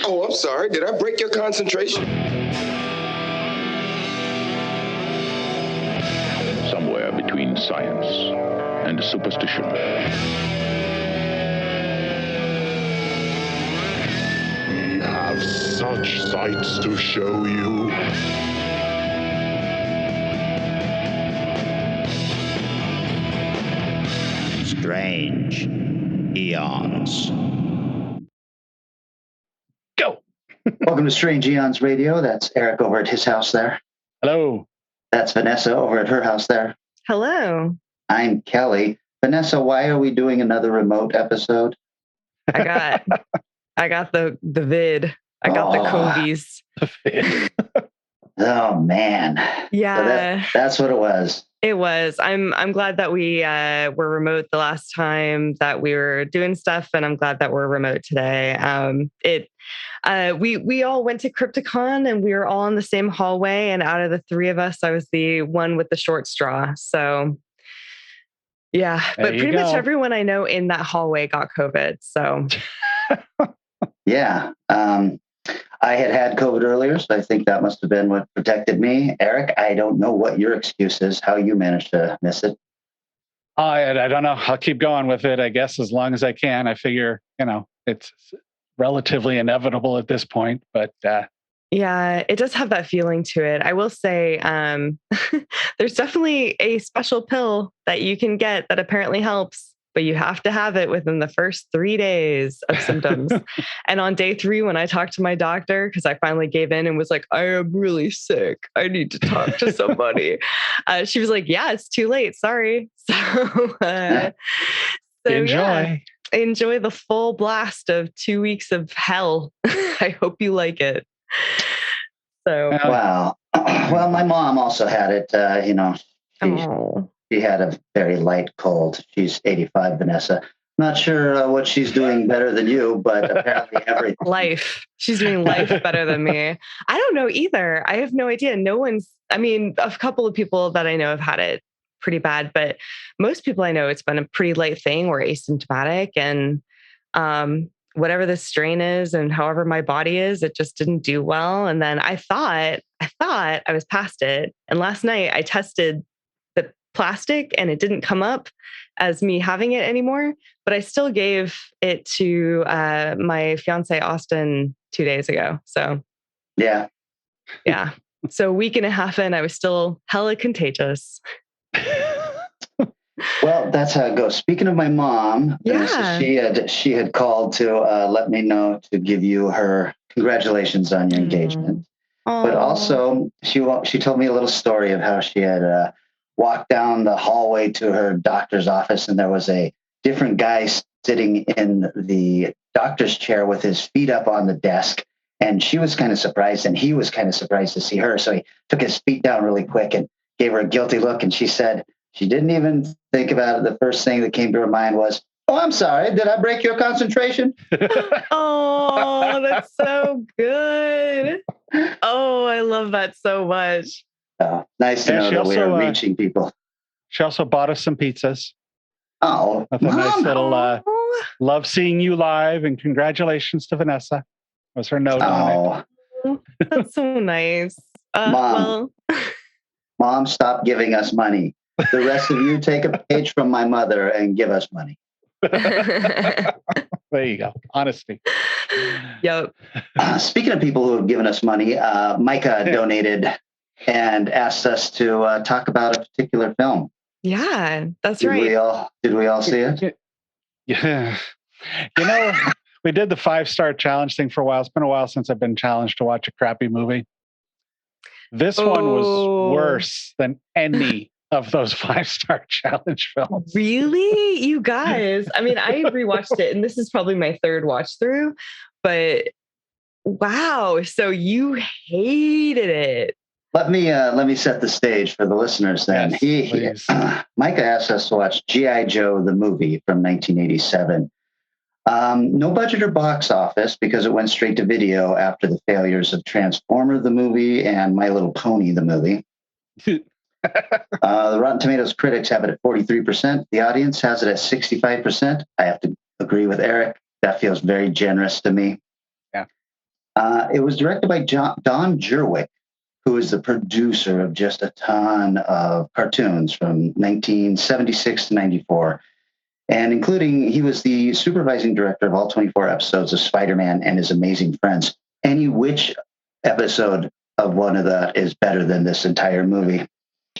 Oh, I'm sorry. Did I break your concentration? Somewhere between science and superstition. We have such sights to show you. Strange Eons. Go! Welcome to Strange Eons Radio. That's Eric over at his house there. Hello. That's Vanessa over at her house there. Hello. I'm Kelly. Vanessa, why are we doing another remote episode? I got the vid. I got the Kobe's. Oh man. Yeah. So that's what it was. It was. I'm glad that we were remote the last time that we were doing stuff, and I'm glad that we're remote today. We all went to Crypticon, and we were all in the same hallway. And out of the three of us, I was the one with the short straw. So yeah, but pretty much everyone I know in that hallway got COVID. So yeah. I had COVID earlier, so I think that must have been what protected me. Eric, I don't know what your excuse is, how you managed to miss it. I don't know. I'll keep going with it, I guess, as long as I can. I figure, it's relatively inevitable at this point, but yeah, it does have that feeling to it. I will say there's definitely a special pill that you can get that apparently helps, but you have to have it within the first 3 days of symptoms. And on day 3, when I talked to my doctor, because I finally gave in and was like, I am really sick, I need to talk to somebody. She was like, yeah, it's too late. Sorry. So enjoy the full blast of 2 weeks of hell. I hope you like it. So wow. Well, my mom also had it. She had a very light cold. She's 85, Vanessa. Not sure what she's doing better than you, but apparently everything. Life. She's doing life better than me. I don't know either. I have no idea. A couple of people that I know have had it pretty bad, but most people I know, it's been a pretty light thing or asymptomatic. And whatever the strain is and however my body is, it just didn't do well. And then I thought I was past it. And last night I tested the plastic and it didn't come up as me having it anymore, but I still gave it to my fiance Austin 2 days ago. So yeah. So a week and a half in, I was still hella contagious. Well, that's how it goes. Speaking of my mom, she had called to let me know to give you her congratulations on your engagement. But also she told me a little story of how she had walked down the hallway to her doctor's office, and there was a different guy sitting in the doctor's chair with his feet up on the desk. And she was kind of surprised, and he was kind of surprised to see her. So he took his feet down really quick and gave her a guilty look. And she said she didn't even think about it. The first thing that came to her mind was, "Oh, I'm sorry. Did I break your concentration?" Oh, that's so good. Oh, I love that so much. Nice to know that we are reaching people. She also bought us some pizzas. Oh, with a nice little love seeing you live, and congratulations to Vanessa. Was her note on it. That's so nice. Mom, stop giving us money. The rest of you take a page from my mother and give us money. There you go. Honesty. Yep. Speaking of people who have given us money, Micah donated and asked us to talk about a particular film. Yeah, that's right. Did we all see it? Yeah. We did the 5-star challenge thing for a while. It's been a while since I've been challenged to watch a crappy movie. This one was worse than any of those 5-star challenge films. Really? You guys. I mean, I rewatched it, and this is probably my 3rd watch through, but wow. So you hated it. Let me set the stage for the listeners then. Yes, Micah asked us to watch G.I. Joe, the movie from 1987. No budget or box office because it went straight to video after the failures of Transformer, the movie, and My Little Pony, the movie. The Rotten Tomatoes critics have it at 43%. The audience has it at 65%. I have to agree with Eric. That feels very generous to me. Yeah. It was directed by Don Jerwick, who is the producer of just a ton of cartoons from 1976 to 94. And including, he was the supervising director of all 24 episodes of Spider-Man and His Amazing Friends. Any which episode of one of that is better than this entire movie.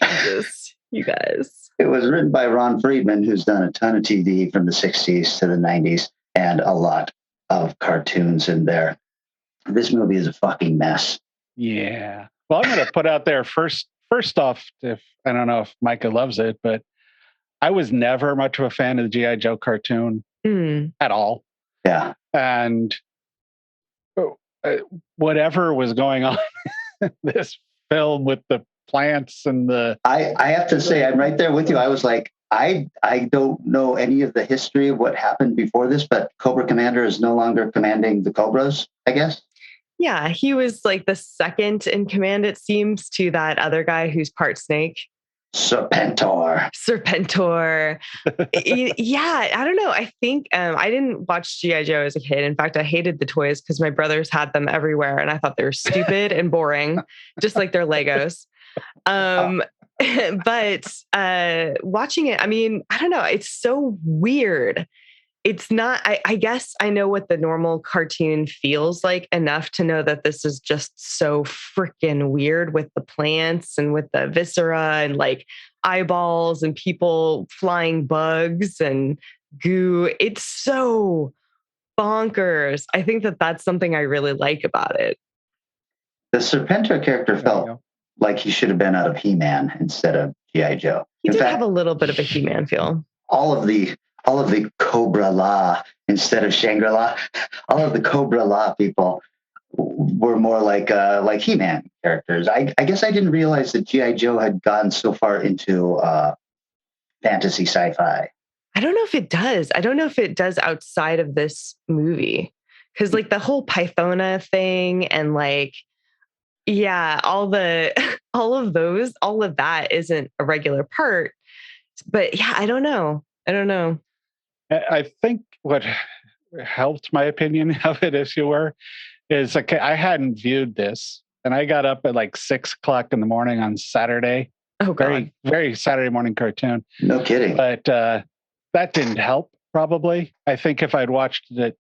Jesus, you guys. It was written by Ron Friedman, who's done a ton of TV from the 60s to the 90s and a lot of cartoons in there. This movie is a fucking mess. Yeah. Well, I'm going to put out there first off, if I don't know if Micah loves it, but I was never much of a fan of the G.I. Joe cartoon at all. Yeah. And whatever was going on in this film with the plants and the... I have to say, I'm right there with you. I was like, I don't know any of the history of what happened before this, but Cobra Commander is no longer commanding the Cobras, I guess. Yeah, he was like the second in command, it seems, to that other guy who's part snake. Serpentor. Yeah, I don't know. I think I didn't watch G.I. Joe as a kid. In fact, I hated the toys because my brothers had them everywhere and I thought they were stupid and boring, just like their Legos. But watching it, I mean, I don't know. It's so weird. It's not, I guess I know what the normal cartoon feels like enough to know that this is just so freaking weird with the plants and with the viscera and like eyeballs and people flying bugs and goo. It's so bonkers. I think that that's something I really like about it. The Serpentor character felt like he should have been out of He-Man instead of G.I. Joe. He did have a little bit of a He-Man feel. All of the Cobra La instead of Shangri-La, all of the Cobra La people were more like He-Man characters. I guess I didn't realize that G.I. Joe had gone so far into fantasy sci-fi. I don't know if it does. I don't know if it does outside of this movie. Because like the whole Pythona thing and like, yeah, all of that isn't a regular part. But yeah, I don't know. I think what helped my opinion of it, if you were, is like I hadn't viewed this, and I got up at like 6 o'clock in the morning on Saturday. Oh, God. Very, very Saturday morning cartoon. No kidding. But that didn't help. Probably, I think if I'd watched it at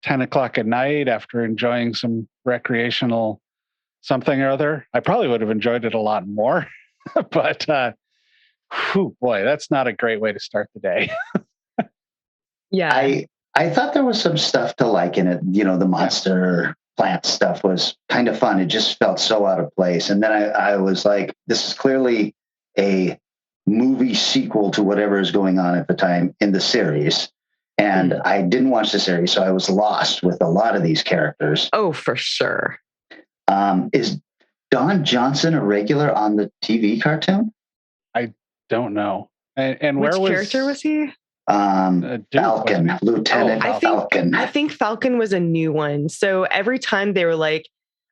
10 o'clock at night after enjoying some recreational something or other, I probably would have enjoyed it a lot more. But boy, that's not a great way to start the day. Yeah. I thought there was some stuff to like in it. You know, the monster plant stuff was kind of fun. It just felt so out of place. And then I was like, this is clearly a movie sequel to whatever is going on at the time in the series. And I didn't watch the series, so I was lost with a lot of these characters. Oh, for sure. Is Don Johnson a regular on the TV cartoon? I don't know. And which where character was he? Falcon, Lieutenant Falcon. I think Falcon was a new one. So every time they were like,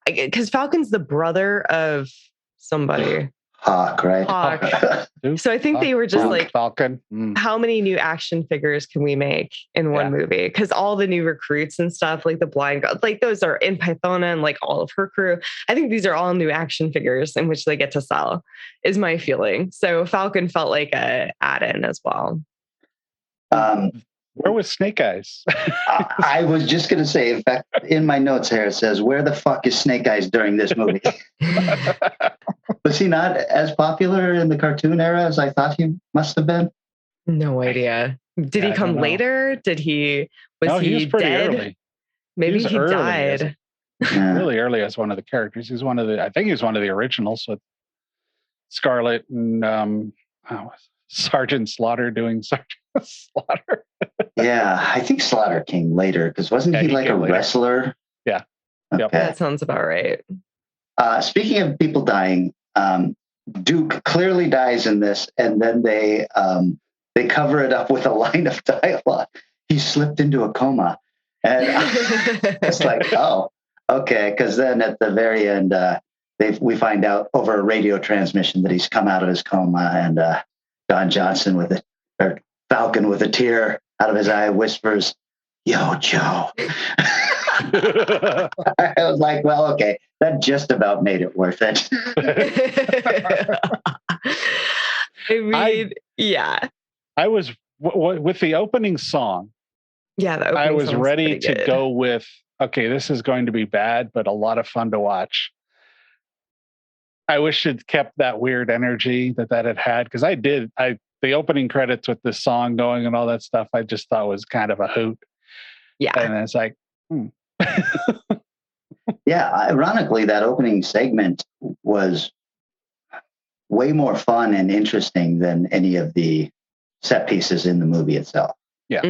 because Falcon's the brother of somebody. Hawk, right? Hawk. So I think they were just like, Falcon. How many new action figures can we make in one movie? Because all the new recruits and stuff, like the blind girl, like those are in Pythona and like all of her crew. I think these are all new action figures in which they get to sell, is my feeling. So Falcon felt like a add-in as well. Where was Snake Eyes? I was just going to say, in fact, in my notes here, it says, where the fuck is Snake Eyes during this movie? Was he not as popular in the cartoon era as I thought he must have been? No idea. Did he come later? He was pretty dead? early. Maybe he died. Really early as one of the characters. He's I think he's one of the originals with Scarlet and Sergeant Slaughter doing Sergeant Slaughter. Yeah, I think Slaughter came later because wasn't he like a wrestler? Yeah. Okay. Yep. That sounds about right. Speaking of people dying, Duke clearly dies in this, and then they cover it up with a line of dialogue. He slipped into a coma, and it's like, oh, okay. Because then at the very end, we find out over a radio transmission that he's come out of his coma, and Don Johnson Falcon with a tear out of his eye whispers, "Yo, Joe." I was like, well, okay, that just about made it worth it. I mean, yeah. I was with the opening song. Yeah, the opening I was song's ready pretty to good. go with, okay, this is going to be bad, but a lot of fun to watch. I wish it kept that weird energy that had had, because the opening credits with this song going and all that stuff, I just thought was kind of a hoot. Yeah. And it's like, Yeah, ironically, that opening segment was way more fun and interesting than any of the set pieces in the movie itself. Yeah.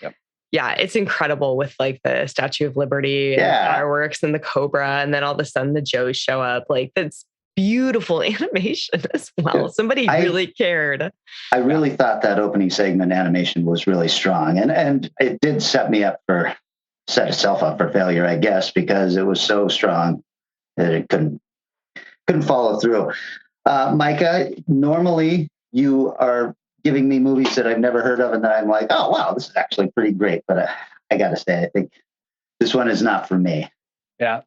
Yep. Yeah, it's incredible with like the Statue of Liberty and the fireworks and the Cobra, and then all of a sudden the Joes show up. Like, that's beautiful animation as well. Somebody really cared. I really thought that opening segment animation was really strong, and it did set itself up for failure, I guess, because it was so strong that it couldn't follow through. Micah, normally you are giving me movies that I've never heard of, and that I'm like, oh wow, this is actually pretty great. But I got to say, I think this one is not for me. Yeah.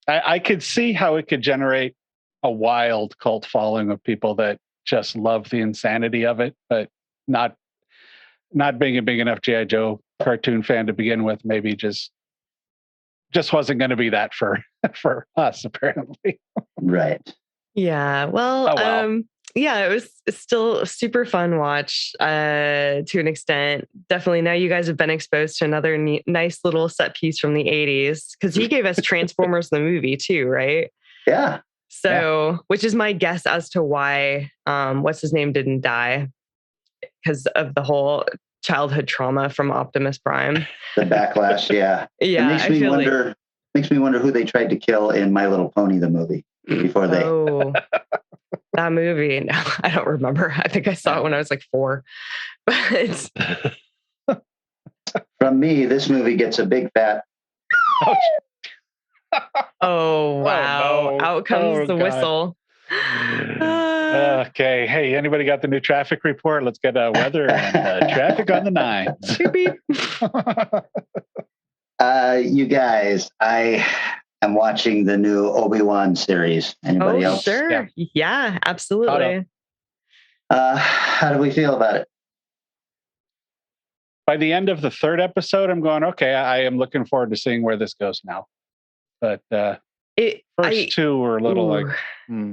I could see how it could generate a wild cult following of people that just love the insanity of it, but not being a big enough G.I. Joe cartoon fan to begin with, maybe just wasn't going to be that for us, apparently. Right. Yeah. Well, yeah, it's still a super fun watch to an extent. Definitely now you guys have been exposed to another nice little set piece from the 80s, because he gave us Transformers the movie too, right? Yeah. So, which is my guess as to why what's his name didn't die, because of the whole childhood trauma from Optimus Prime. The backlash, yeah. Yeah. It makes me wonder who they tried to kill in My Little Pony, the movie, before they. Oh, that movie. No, I don't remember. I think I saw it when I was like 4. But from me, this movie gets a big fat. Oh, wow. Oh, no. Out comes the whistle. Okay. Hey, anybody got the new traffic report? Let's get weather and traffic on the 9s. You guys, I am watching the new Obi-Wan series. Anybody else? Sure. Yeah, absolutely. How do we feel about it? By the end of the 3rd episode, I'm going, okay, I am looking forward to seeing where this goes now. But first 2 were a little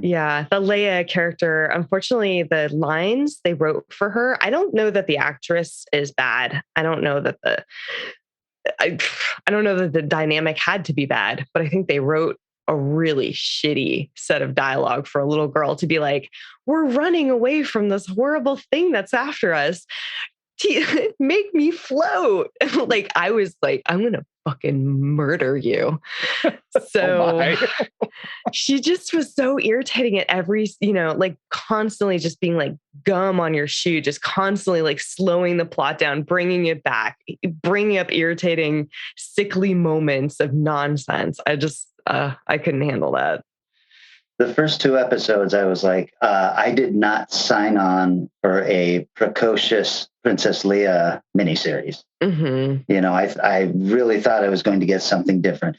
Yeah, the Leia character, unfortunately, the lines they wrote for her, I don't know that the actress is bad. I don't know that the dynamic had to be bad, but I think they wrote a really shitty set of dialogue for a little girl to be like, we're running away from this horrible thing that's after us. Make me float. Like, I was like, I'm going to fucking murder you. So she just was so irritating at every, like constantly just being like gum on your shoe, just constantly like slowing the plot down, bringing it back, bringing up irritating, sickly moments of nonsense. I couldn't handle that. The first 2 episodes, I was like, I did not sign on for a precocious Princess Leia miniseries. Mm-hmm. I really thought I was going to get something different.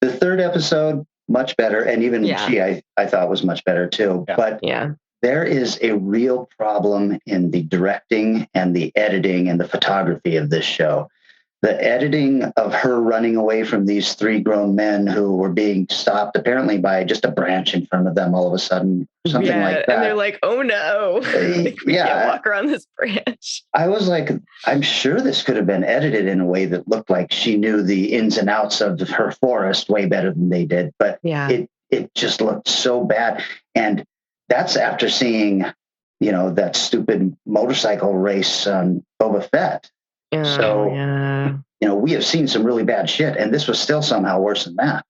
The 3rd episode, much better. And even she, I thought was much better too. Yeah. But there is a real problem in the directing and the editing and the photography of this show. The editing of her running away from these 3 grown men who were being stopped apparently by just a branch in front of them all of a sudden, something like that. And they're like, oh no, we can't walk around this branch. I was like, I'm sure this could have been edited in a way that looked like she knew the ins and outs of her forest way better than they did. But it just looked so bad. And that's after seeing, that stupid motorcycle race on Boba Fett. We have seen some really bad shit, and this was still somehow worse than that.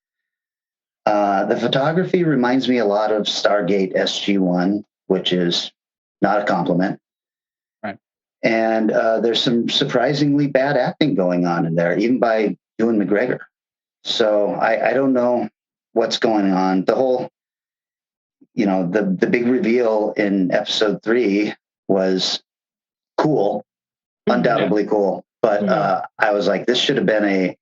The photography reminds me a lot of Stargate SG-1, which is not a compliment. Right. And there's some surprisingly bad acting going on in there, even by Ewan McGregor. So I don't know what's going on. The whole, the big reveal in episode 3 was cool. Undoubtedly cool. But I was like, this should have been a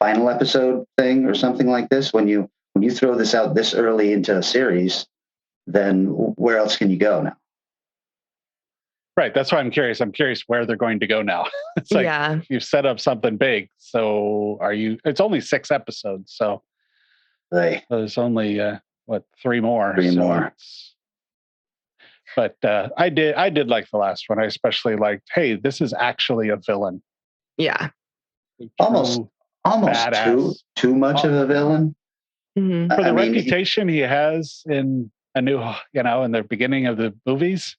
final episode thing or something like this, when you throw this out this early into a series, then where else can you go now? Right. That's why I'm curious. I'm curious where they're going to go now. It's like you've set up something big. So it's only 6 episodes. So there's only, 3 more. Three more. But I did like the last one. I especially liked, hey, this is actually a villain. Yeah. Almost too much of a villain. Mm-hmm. For the reputation he has in in the beginning of the movies.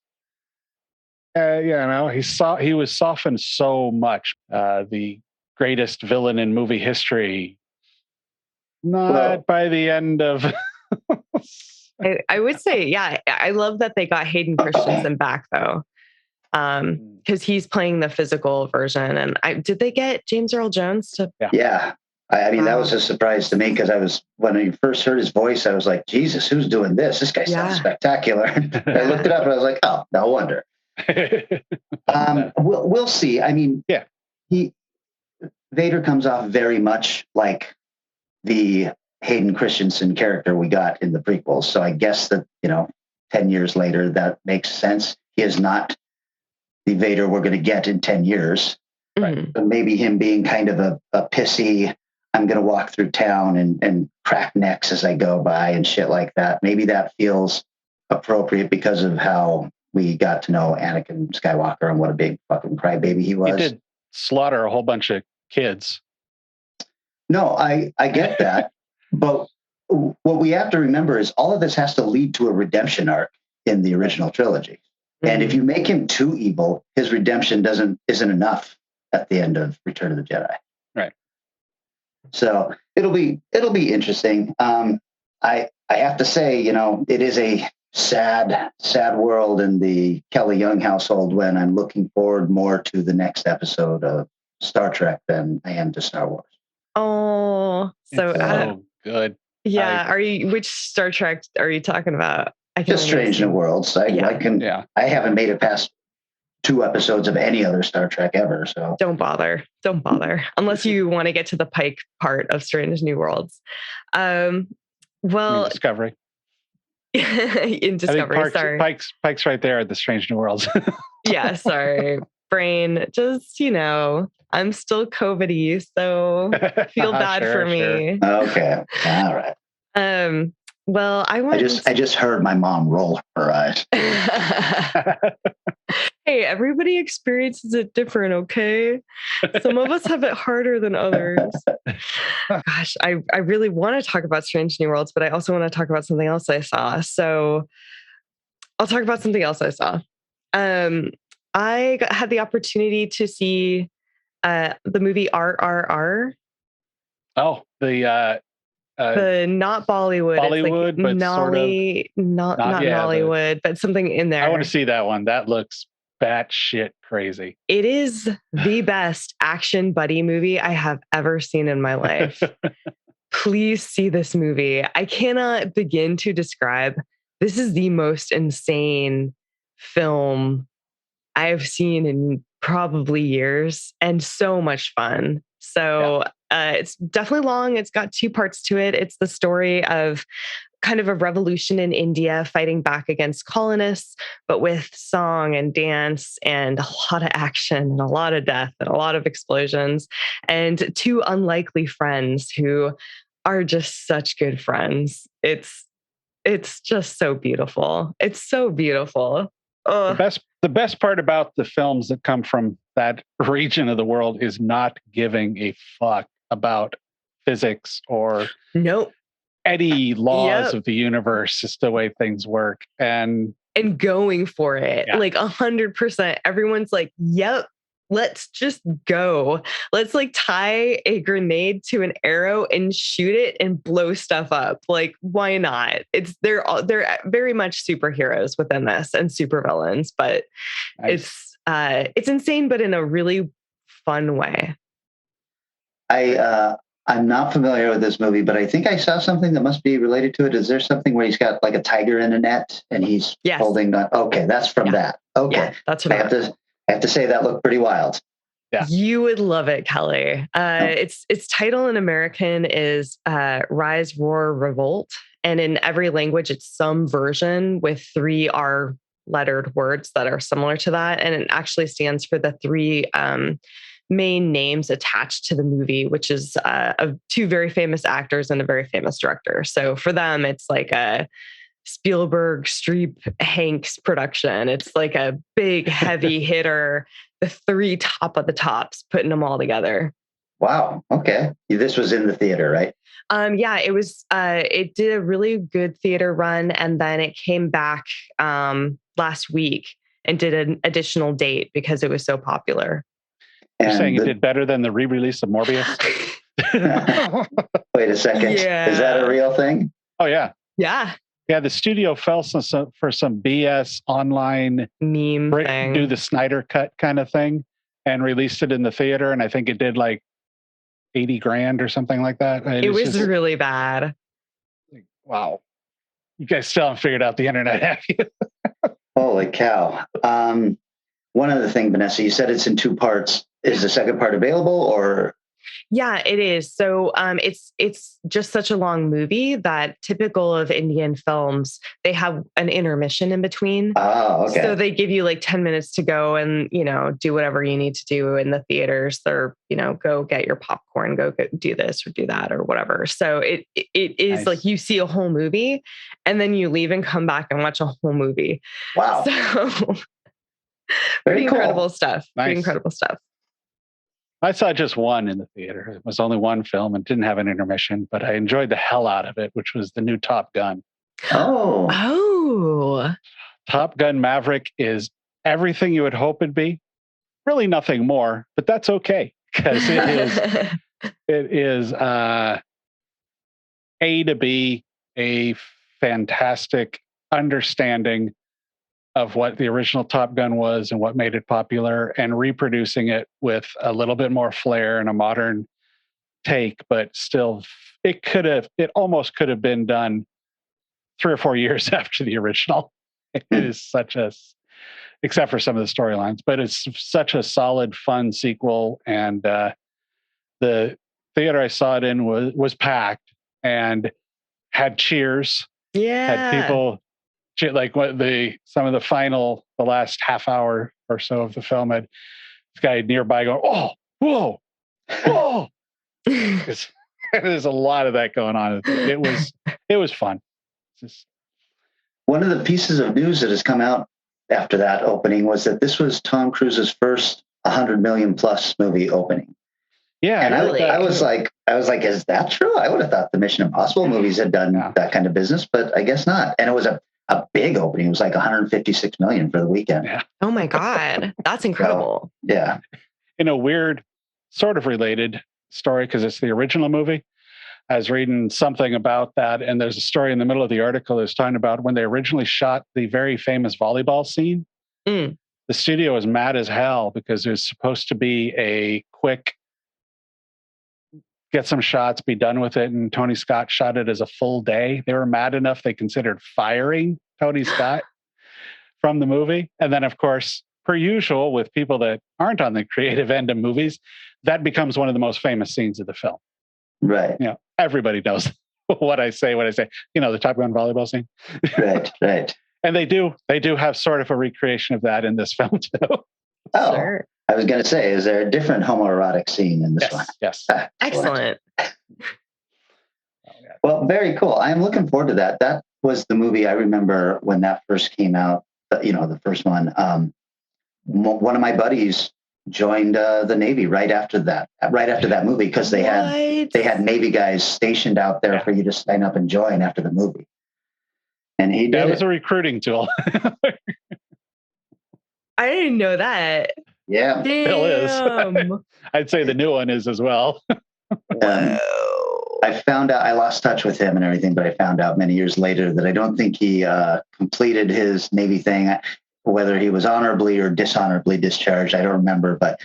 He was softened so much. The greatest villain in movie history. Not by the end of. I would say, yeah, I love that they got Hayden Christensen back though, because he's playing the physical version. And did they get James Earl Jones to? Yeah. I mean, that was a surprise to me because when I first heard his voice, I was like, Jesus, who's doing this? This guy sounds spectacular. I looked it up and I was like, oh, no wonder. We'll see. I mean, Vader comes off very much like the Hayden Christensen character we got in the prequels. So I guess that, 10 years later, that makes sense. He is not the Vader we're going to get in 10 years. Right. So maybe him being kind of a pissy, I'm going to walk through town and crack necks as I go by and shit like that. Maybe that feels appropriate because of how we got to know Anakin Skywalker and what a big fucking crybaby he was. He did slaughter a whole bunch of kids. No, I get that. But what we have to remember is all of this has to lead to a redemption arc in the original trilogy. Mm-hmm. And if you make him too evil, his redemption isn't enough at the end of Return of the Jedi. Right. So it'll be interesting. I have to say, it is a sad world in the Kelly Young household when I'm looking forward more to the next episode of Star Trek than I am to Star Wars. Oh, so good. Yeah. Which Star Trek are you talking about? Just Strange New Worlds. I haven't made it past 2 episodes of any other Star Trek ever. So don't bother unless you want to get to the Pike part of Strange New Worlds. Discovery. In Discovery, sorry. Pike's right there at the Strange New Worlds. Yeah, sorry. Brain, just, I'm still COVID-y, so feel bad for me. Okay. All right. Well, I just heard my mom roll her eyes. Hey, everybody experiences it different, okay? Some of us have it harder than others. Gosh, I really want to talk about Strange New Worlds, but I also want to talk about something else I saw. So I'll talk about something else I saw. I had the opportunity to see the movie RRR. Oh, the not Bollywood. Bollywood, it's like but sort of not Nollywood, but something in there. I want to see that one. That looks batshit crazy. It is the best action buddy movie I have ever seen in my life. Please see this movie. I cannot begin to describe. This is the most insane film I've seen in probably years, and so much fun. So it's definitely long. It's got 2 parts to it. It's the story of kind of a revolution in India fighting back against colonists, but with song and dance and a lot of action and a lot of death and a lot of explosions, and 2 unlikely friends who are just such good friends. It's just so beautiful. It's so beautiful. The best part about the films that come from that region of the world is not giving a fuck about physics or any laws of the universe. It's the way things work, and going for it like 100%. Everyone's like, "Yep, let's just go. Let's like tie a grenade to an arrow and shoot it and blow stuff up. Like, why not?" They're very much superheroes within this and supervillains, but nice. It's insane, but in a really fun way. I'm not familiar with this movie, but I think I saw something that must be related to it. Is there something where he's got like a tiger in a net and he's holding that? Okay, that's from that. Okay, yeah, that's what I have to say that looked pretty wild. Yeah. You would love it, Kelly. Its title in American is Rise, Roar, Revolt. And in every language, it's some version with 3 R lettered words that are similar to that. And it actually stands for the 3 main names attached to the movie, which is of 2 very famous actors and a very famous director. So for them, it's like a Spielberg, Streep, Hanks production. It's like a big, heavy hitter, the 3 top of the tops, putting them all together. Wow. Okay. This was in the theater, right? Yeah, it was. It did a really good theater run, and then it came back last week and did an additional date because it was so popular. You're saying it did better than the re-release of Morbius? Wait a second. Yeah. Is that a real thing? Oh, yeah. Yeah. Yeah, the studio fell for some BS online meme thing. Do the Snyder cut kind of thing and released it in the theater. And I think it did like 80 grand or something like that. It was just really bad. Wow. You guys still haven't figured out the internet, have you? Holy cow. One other thing, Vanessa, you said it's in 2 parts. Is the second part available or? Yeah, it is. So it's just such a long movie that typical of Indian films, they have an intermission in between. Oh, okay. So they give you like 10 minutes to go and, do whatever you need to do in the theaters. Or, go get your popcorn, go do this or do that or whatever. So it is nice. Like you see a whole movie and then you leave and come back and watch a whole movie. Wow. So pretty cool. incredible stuff. Nice. Pretty incredible stuff. I saw just one in the theater. It was only one film and didn't have an intermission, but I enjoyed the hell out of it, which was the new Top Gun. Oh. Top Gun Maverick is everything you would hope it'd be. Really nothing more, but that's okay because it is A to B, a fantastic understanding of what the original Top Gun was and what made it popular, and reproducing it with a little bit more flair and a modern take, but still it almost could have been done 3 or 4 years after the original. It is except for some of the storylines, but it's such a solid, fun sequel. And the theater I saw it in was packed and had cheers. Yeah. Had people like the last half hour or so of the film had this guy nearby going, "Oh, whoa, whoa." There's a lot of that going on. It was fun. One of the pieces of news that has come out after that opening was that this was Tom Cruise's first 100 million plus movie opening. Yeah, and really? I was like, is that true? I would have thought the Mission Impossible movies had done that kind of business, but I guess not. And it was a big opening. It was like 156 million for the weekend. Yeah. Oh my God. That's incredible. So, yeah. In a weird, sort of related story, because it's the original movie, I was reading something about that, and there's a story in the middle of the article that's talking about when they originally shot the very famous volleyball scene. The studio was mad as hell because it was supposed to be a quick get some shots, be done with it. And Tony Scott shot it as a full day. They were mad enough they considered firing Tony Scott from the movie. And then, of course, per usual with people that aren't on the creative end of movies, that becomes one of the most famous scenes of the film. Right. Everybody knows what I say when I say, the Top Gun volleyball scene. Right. And they do have sort of a recreation of that in this film too. Oh, sure. I was going to say, is there a different homoerotic scene in this one? Yes. Excellent. Well, very cool. I'm looking forward to that. That was the movie I remember when that first came out, the first one. One of my buddies joined the Navy right after that movie, because they had Navy guys stationed out there for you to sign up and join after the movie. And he did. That was a recruiting tool. I didn't know that. Yeah. Still is. I'd say the new one is as well. I found out, I lost touch with him and everything, but I found out many years later that I don't think he completed his Navy thing, whether he was honorably or dishonorably discharged. I don't remember, but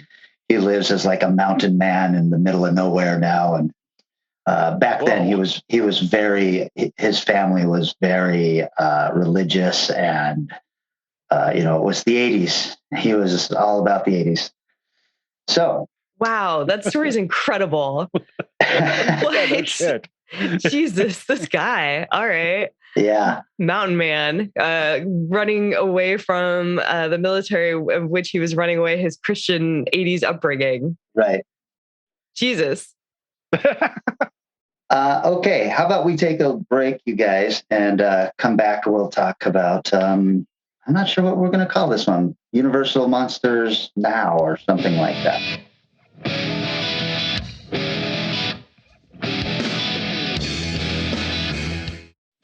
he lives as like a mountain man in the middle of nowhere now. And back then his family was very religious, and it was the 80s. He was all about the 80s. So. Wow, that story is incredible. Yeah, no What? shit. Jesus, this guy. All right. Yeah. Mountain man, running away from the military, of which he was running away his Christian 80s upbringing. Right. Jesus. Okay, how about we take a break, you guys, and come back and we'll talk about, I'm not sure what we're going to call this one, Universal Monsters Now or something like that.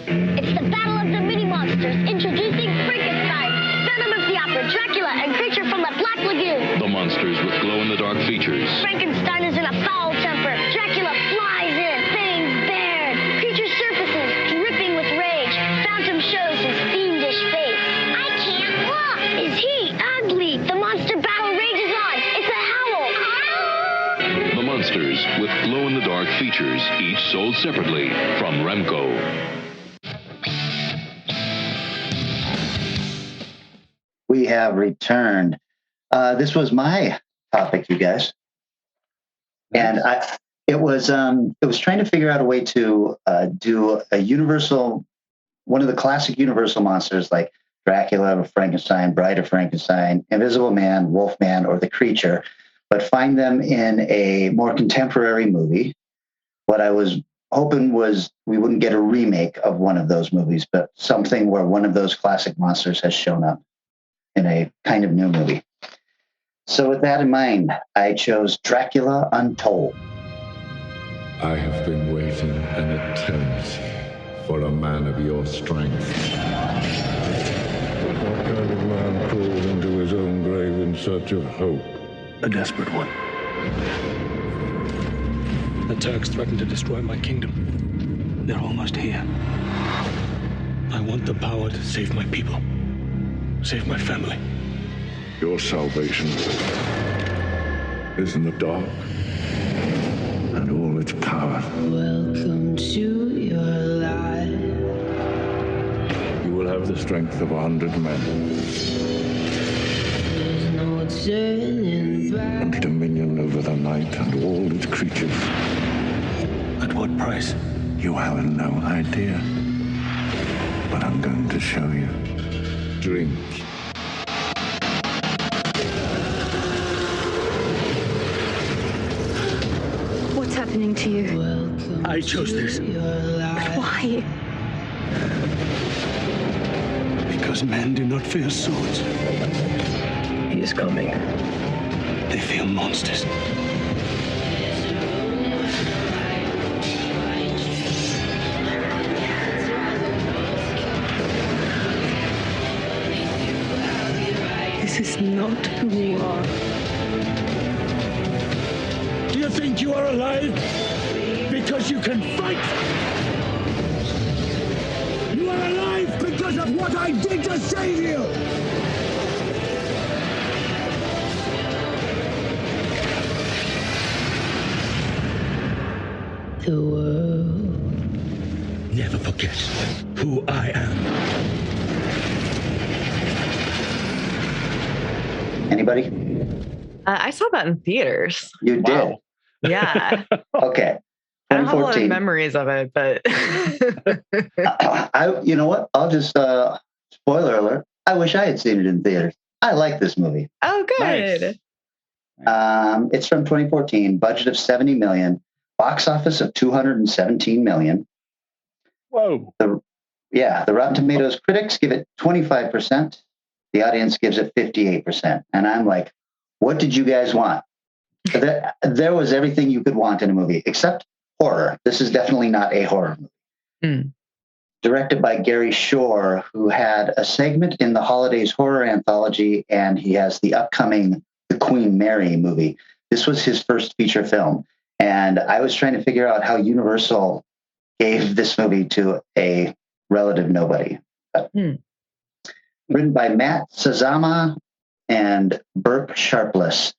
It's the battle of the mini monsters. Introducing Frankenstein, Phantom of the Opera, Dracula, and Creature from the Black Lagoon. The monsters with glow-in-the-dark features. Frankenstein is in a foul temper. Dracula flies in, fangs bared. Creature surfaces, dripping with rage. Phantom shows his fiendish face. I can't look. Is he ugly? The monster battle rages on. It's a howl. The monsters with glow-in-the-dark features, each sold separately from Remco. We have returned. This was my topic, you guys, and it was trying to figure out a way to do a Universal, one of the classic Universal monsters like Dracula, Frankenstein, Bride of Frankenstein, Invisible Man, Wolfman, or the Creature, but find them in a more contemporary movie. What I was hoping was we wouldn't get a remake of one of those movies, but something where one of those classic monsters has shown up in a kind of new movie. So with that in mind, I chose Dracula Untold. I have been waiting an eternity for a man of your strength. But what kind of man crawls into his own grave in search of hope? A desperate one. The Turks threaten to destroy my kingdom. They're almost here. I want the power to save my people. Save my family. Your salvation is in the dark and all its power. Welcome to your life. You will have the strength of 100 men There's no turning back. and dominion over the night and all its creatures. At what price? You have no idea, but I'm going to show you. Drink. What's happening to you? Welcome I chose this. to your life. Why? Because men do not fear swords. He is coming. They fear monsters. This is not who we are. Do you think you are alive? Because you can fight? You are alive because of what I did to save you! The world. Never forget who I am. Anybody? I saw that in theaters. You Wow. did? Yeah. Okay. I don't have a lot of 2014. memories of it, but You know what? I'll just, spoiler alert, I wish I had seen it in theaters. I like this movie. oh, good. Nice. It's from 2014, budget of 70 million, box office of 217 million. Whoa. The Rotten Tomatoes critics give it 25%. The audience gives it 58%. And I'm like, what did you guys want? There was everything you could want in a movie, except horror. This is definitely not a horror movie. Mm. Directed by Gary Shore, who had a segment in the Holidays Horror Anthology, and he has the upcoming The Queen Mary movie. This was his first feature film. And I was trying to figure out how Universal gave this movie to a relative nobody. Written by Matt Sazama and Burke Sharpless,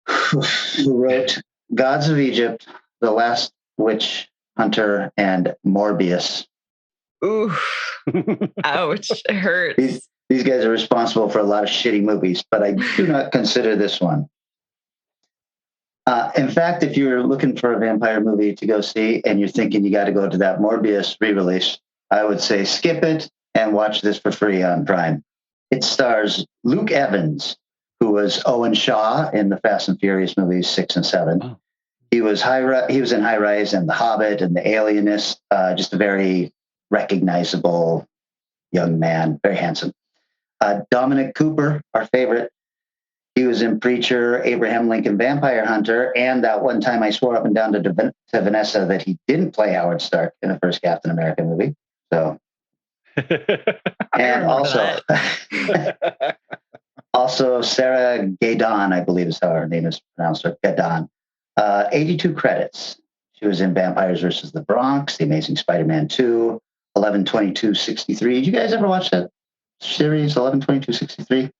who wrote Gods of Egypt, The Last Witch Hunter, and Morbius. Ooh. Ouch. It hurts. These guys are responsible for a lot of shitty movies, but I do not consider this one In fact, if you're looking for a vampire movie to go see and you're thinking you got to go to that Morbius re-release, I would say skip it and watch this for free on Prime. It stars Luke Evans, who was Owen Shaw in the Fast and Furious movies 6 and 7. Oh. He was in High Rise and The Hobbit and The Alienist. Just a very recognizable young man, very handsome. Dominic Cooper, our favorite. He was in Preacher, Abraham Lincoln Vampire Hunter, and that one time I swore up and down to Vanessa that he didn't play Howard Stark in the first Captain America movie. So, and also Sarah Gadon, I believe is how her name is pronounced, or Gadon. 82 credits. She was in Vampires versus the Bronx, The Amazing Spider-Man 2, 11/22/63. Did you guys ever watch that series, 11/22/63?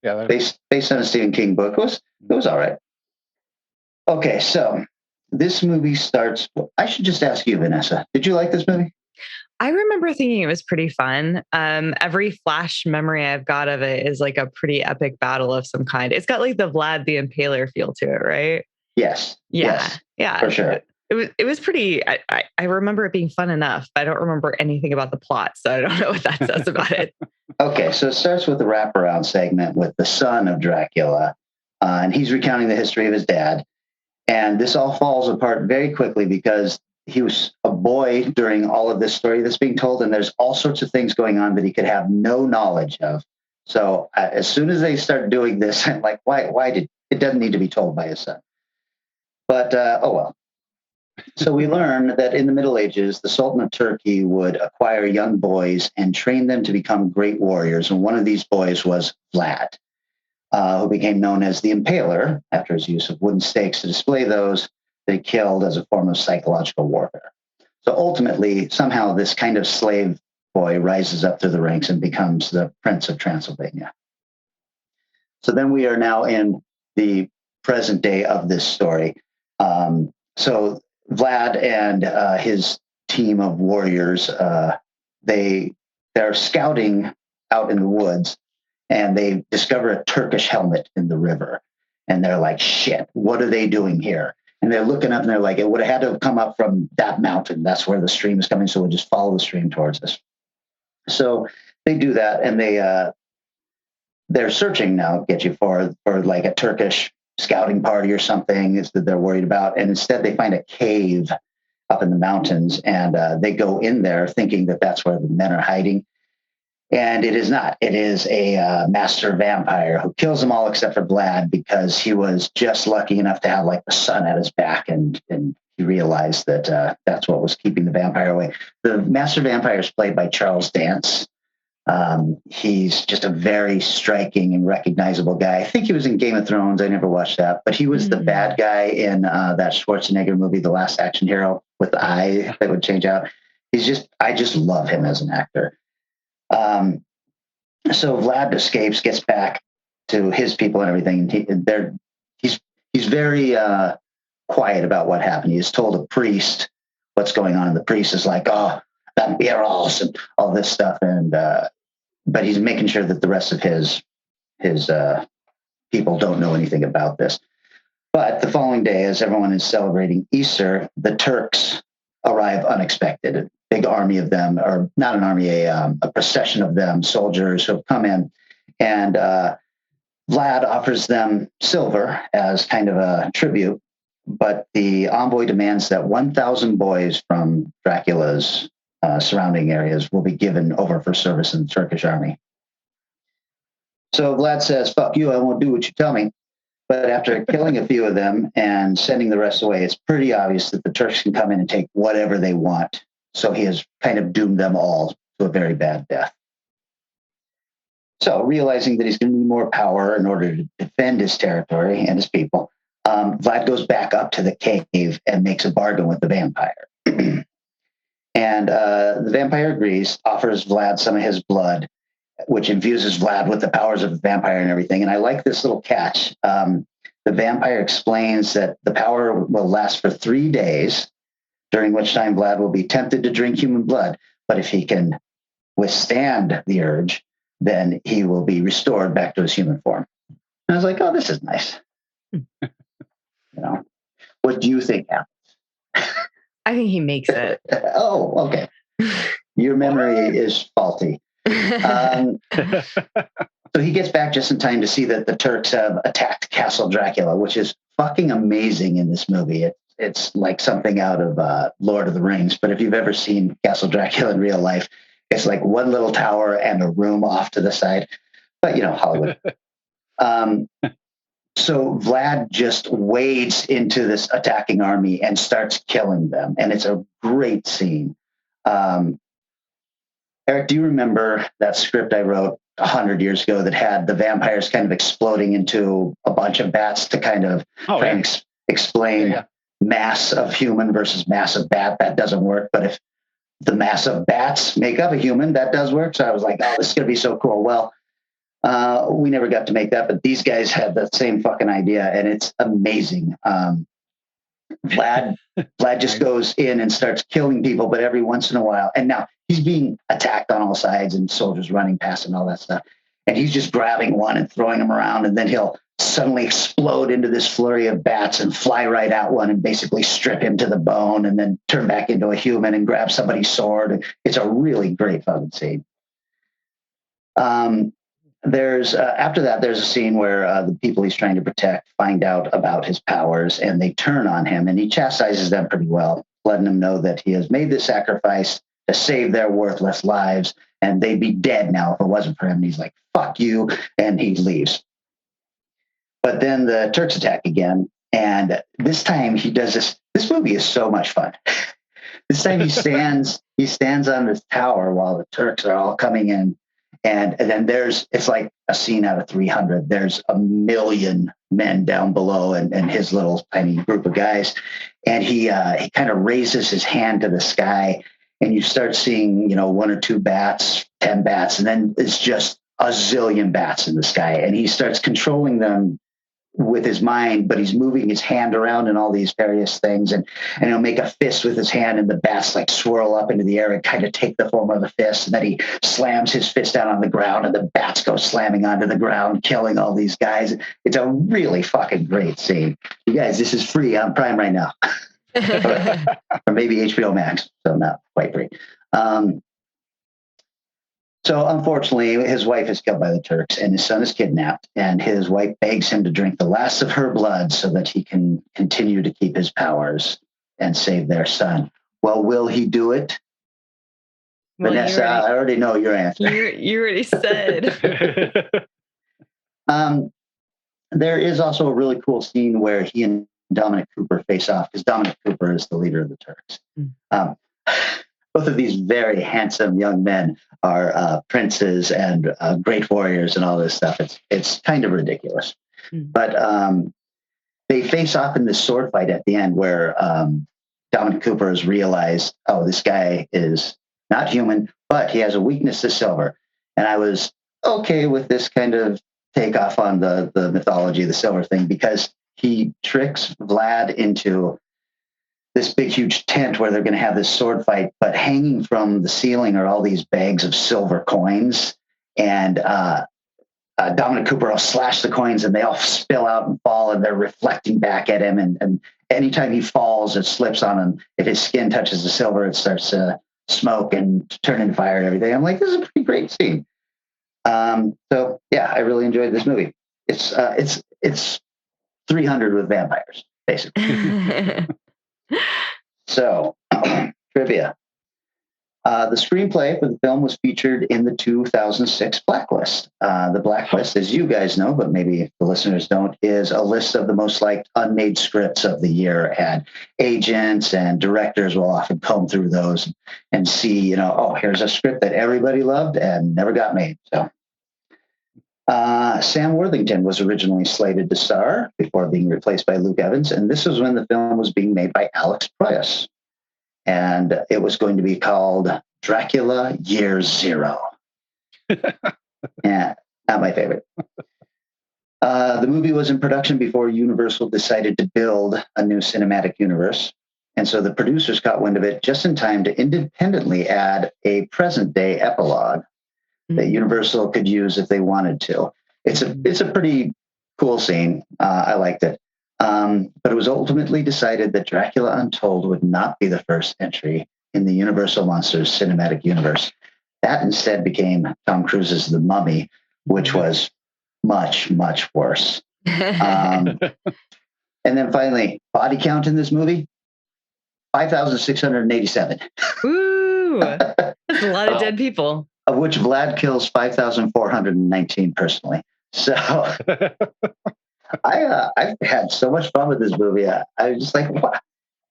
Yeah, based on a Stephen King book. It was all right. Okay, so this movie starts. I should just ask you, Vanessa. Did you like this movie? I remember thinking it was pretty fun. Every flash memory I've got of it is like a pretty epic battle of some kind. It's got like the Vlad the Impaler feel to it, right? Yes. Yeah. Yes, yeah. For sure. It was pretty. I remember it being fun enough. But I don't remember anything about the plot, so I don't know what that says about it. Okay, so it starts with the wraparound segment with the son of Dracula, and he's recounting the history of his dad. And this all falls apart very quickly because he was a boy during all of this story that's being told, and there's all sorts of things going on that he could have no knowledge of. So as soon as they start doing this, I'm like, why did it doesn't need to be told by his son? But oh well. So we learn that in the Middle Ages, the Sultan of Turkey would acquire young boys and train them to become great warriors. And one of these boys was Vlad, who became known as the Impaler after his use of wooden stakes to display those that he killed as a form of psychological warfare. So ultimately, somehow this kind of slave boy rises up through the ranks and becomes the Prince of Transylvania. So then we are now in the present day of this story. So Vlad and his team of warriors, they're scouting out in the woods, and they discover a Turkish helmet in the river. And they're like, shit, what are they doing here? And they're looking up and they're like, it would have had to have come up from that mountain. That's where the stream is coming. So we'll just follow the stream towards us. So they do that, and they're searching now, get you for like a Turkish scouting party or something that they're worried about. And instead they find a cave up in the mountains, and they go in there thinking that that's where the men are hiding. And it is not. It is a master vampire who kills them all except for Vlad, because he was just lucky enough to have like the sun at his back, and he realized that that's what was keeping the vampire away. The master vampire is played by Charles Dance. He's just a very striking and recognizable guy. I think he was in Game of Thrones. I never watched that, but he was the bad guy in that Schwarzenegger movie, The Last Action Hero, with the eye that would change out. I just love him as an actor. So Vlad escapes, gets back to his people and everything. He's very quiet about what happened. He's told a priest what's going on, and the priest is like, "Oh, vampiros," and all this stuff, and but he's making sure that the rest of his people don't know anything about this. But the following day, as everyone is celebrating Easter, the Turks arrive unexpected. A big army of them, or not an army, a procession of them, soldiers who have come in, and Vlad offers them silver as kind of a tribute, but the envoy demands that 1,000 boys from Dracula's surrounding areas will be given over for service in the Turkish army. So Vlad says, "Fuck you, I won't do what you tell me." But after killing a few of them and sending the rest away, it's pretty obvious that the Turks can come in and take whatever they want. So he has kind of doomed them all to a very bad death. So realizing that he's going to need more power in order to defend his territory and his people, Vlad goes back up to the cave and makes a bargain with the vampire. And the vampire agrees, offers Vlad some of his blood, which infuses Vlad with the powers of a vampire and everything. And I like this little catch. The vampire explains that the power will last for 3 days, during which time Vlad will be tempted to drink human blood. But if he can withstand the urge, then he will be restored back to his human form. And I was like, oh, this is nice. What do you think happens? I think he makes it. Oh, okay. Your memory is faulty. So he gets back just in time to see that the Turks have attacked Castle Dracula, which is fucking amazing in this movie. It's like something out of Lord of the Rings. But if you've ever seen Castle Dracula in real life, it's like one little tower and a room off to the side. But, Hollywood. So Vlad just wades into this attacking army and starts killing them. And it's a great scene. Eric, do you remember that script I wrote 100 years ago that had the vampires kind of exploding into a bunch of bats to kind of try and explain mass of human versus mass of bat? That doesn't work. But if the mass of bats make up a human, that does work. So I was like, oh, this is going to be so cool. Well, we never got to make that, but these guys had that same fucking idea, and it's amazing. Vlad just goes in and starts killing people, but every once in a while, and now he's being attacked on all sides and soldiers running past and all that stuff. And he's just grabbing one and throwing them around, and then he'll suddenly explode into this flurry of bats and fly right at one and basically strip him to the bone and then turn back into a human and grab somebody's sword. It's a really great fucking scene. There's after that, there's a scene where the people he's trying to protect find out about his powers and they turn on him, and he chastises them pretty well, letting them know that he has made the sacrifice to save their worthless lives, and they'd be dead now if it wasn't for him. And he's like, fuck you, and he leaves. But then the Turks attack again, and this time he does this. This movie is so much fun. This time he stands on this tower while the Turks are all coming in. And then it's like a scene out of 300. There's 1 million men down below and his little tiny group of guys. And he kind of raises his hand to the sky, and you start seeing, 1 or 2 bats, 10 bats, and then it's just a zillion bats in the sky. And he starts controlling them with his mind, but he's moving his hand around and all these various things. And he'll make a fist with his hand, and the bats like swirl up into the air and kind of take the form of a fist. And then he slams his fist down on the ground, and the bats go slamming onto the ground, killing all these guys. It's a really fucking great scene. You guys, this is free on Prime right now. Or maybe HBO Max, so not quite free. So unfortunately, his wife is killed by the Turks and his son is kidnapped, and his wife begs him to drink the last of her blood so that he can continue to keep his powers and save their son. Well, will he do it? Well, Vanessa, I already know your answer. You already said. There is also a really cool scene where he and Dominic Cooper face off, because Dominic Cooper is the leader of the Turks. Both of these very handsome young men are princes and great warriors and all this stuff. It's kind of ridiculous. But they face off in this sword fight at the end where Dominic Cooper has realized, oh, this guy is not human, but he has a weakness to silver. And I was okay with this kind of takeoff on the mythology of the silver thing, because he tricks Vlad into this big, huge tent where they're going to have this sword fight, but hanging from the ceiling are all these bags of silver coins. And Dominic Cooper will slash the coins and they all spill out and fall, and they're reflecting back at him. And anytime he falls, it slips on him. If his skin touches the silver, it starts to smoke and turn into fire and everything. I'm like, this is a pretty great scene. So yeah, I really enjoyed this movie. It's 300 with vampires, basically. So, trivia. The screenplay for the film was featured in the 2006 Blacklist. The Blacklist, as you guys know, but maybe the listeners don't, is a list of the most liked unmade scripts of the year. And agents and directors will often comb through those and see, oh, here's a script that everybody loved and never got made. So, Sam Worthington was originally slated to star before being replaced by Luke Evans, and this was when the film was being made by Alex Proyas, and it was going to be called Dracula Year Zero. Yeah, not my favorite. The movie was in production before Universal decided to build a new cinematic universe, and so the producers caught wind of it just in time to independently add a present-day epilogue that Universal could use if they wanted to. It's a pretty cool scene. I liked it. But it was ultimately decided that Dracula Untold would not be the first entry in the Universal Monsters cinematic universe. That instead became Tom Cruise's The Mummy, which was much, much worse. And then finally, body count in this movie, 5,687. Ooh, that's a lot of dead people. Of which Vlad kills 5,419 personally. So I've had so much fun with this movie. I was just like, what?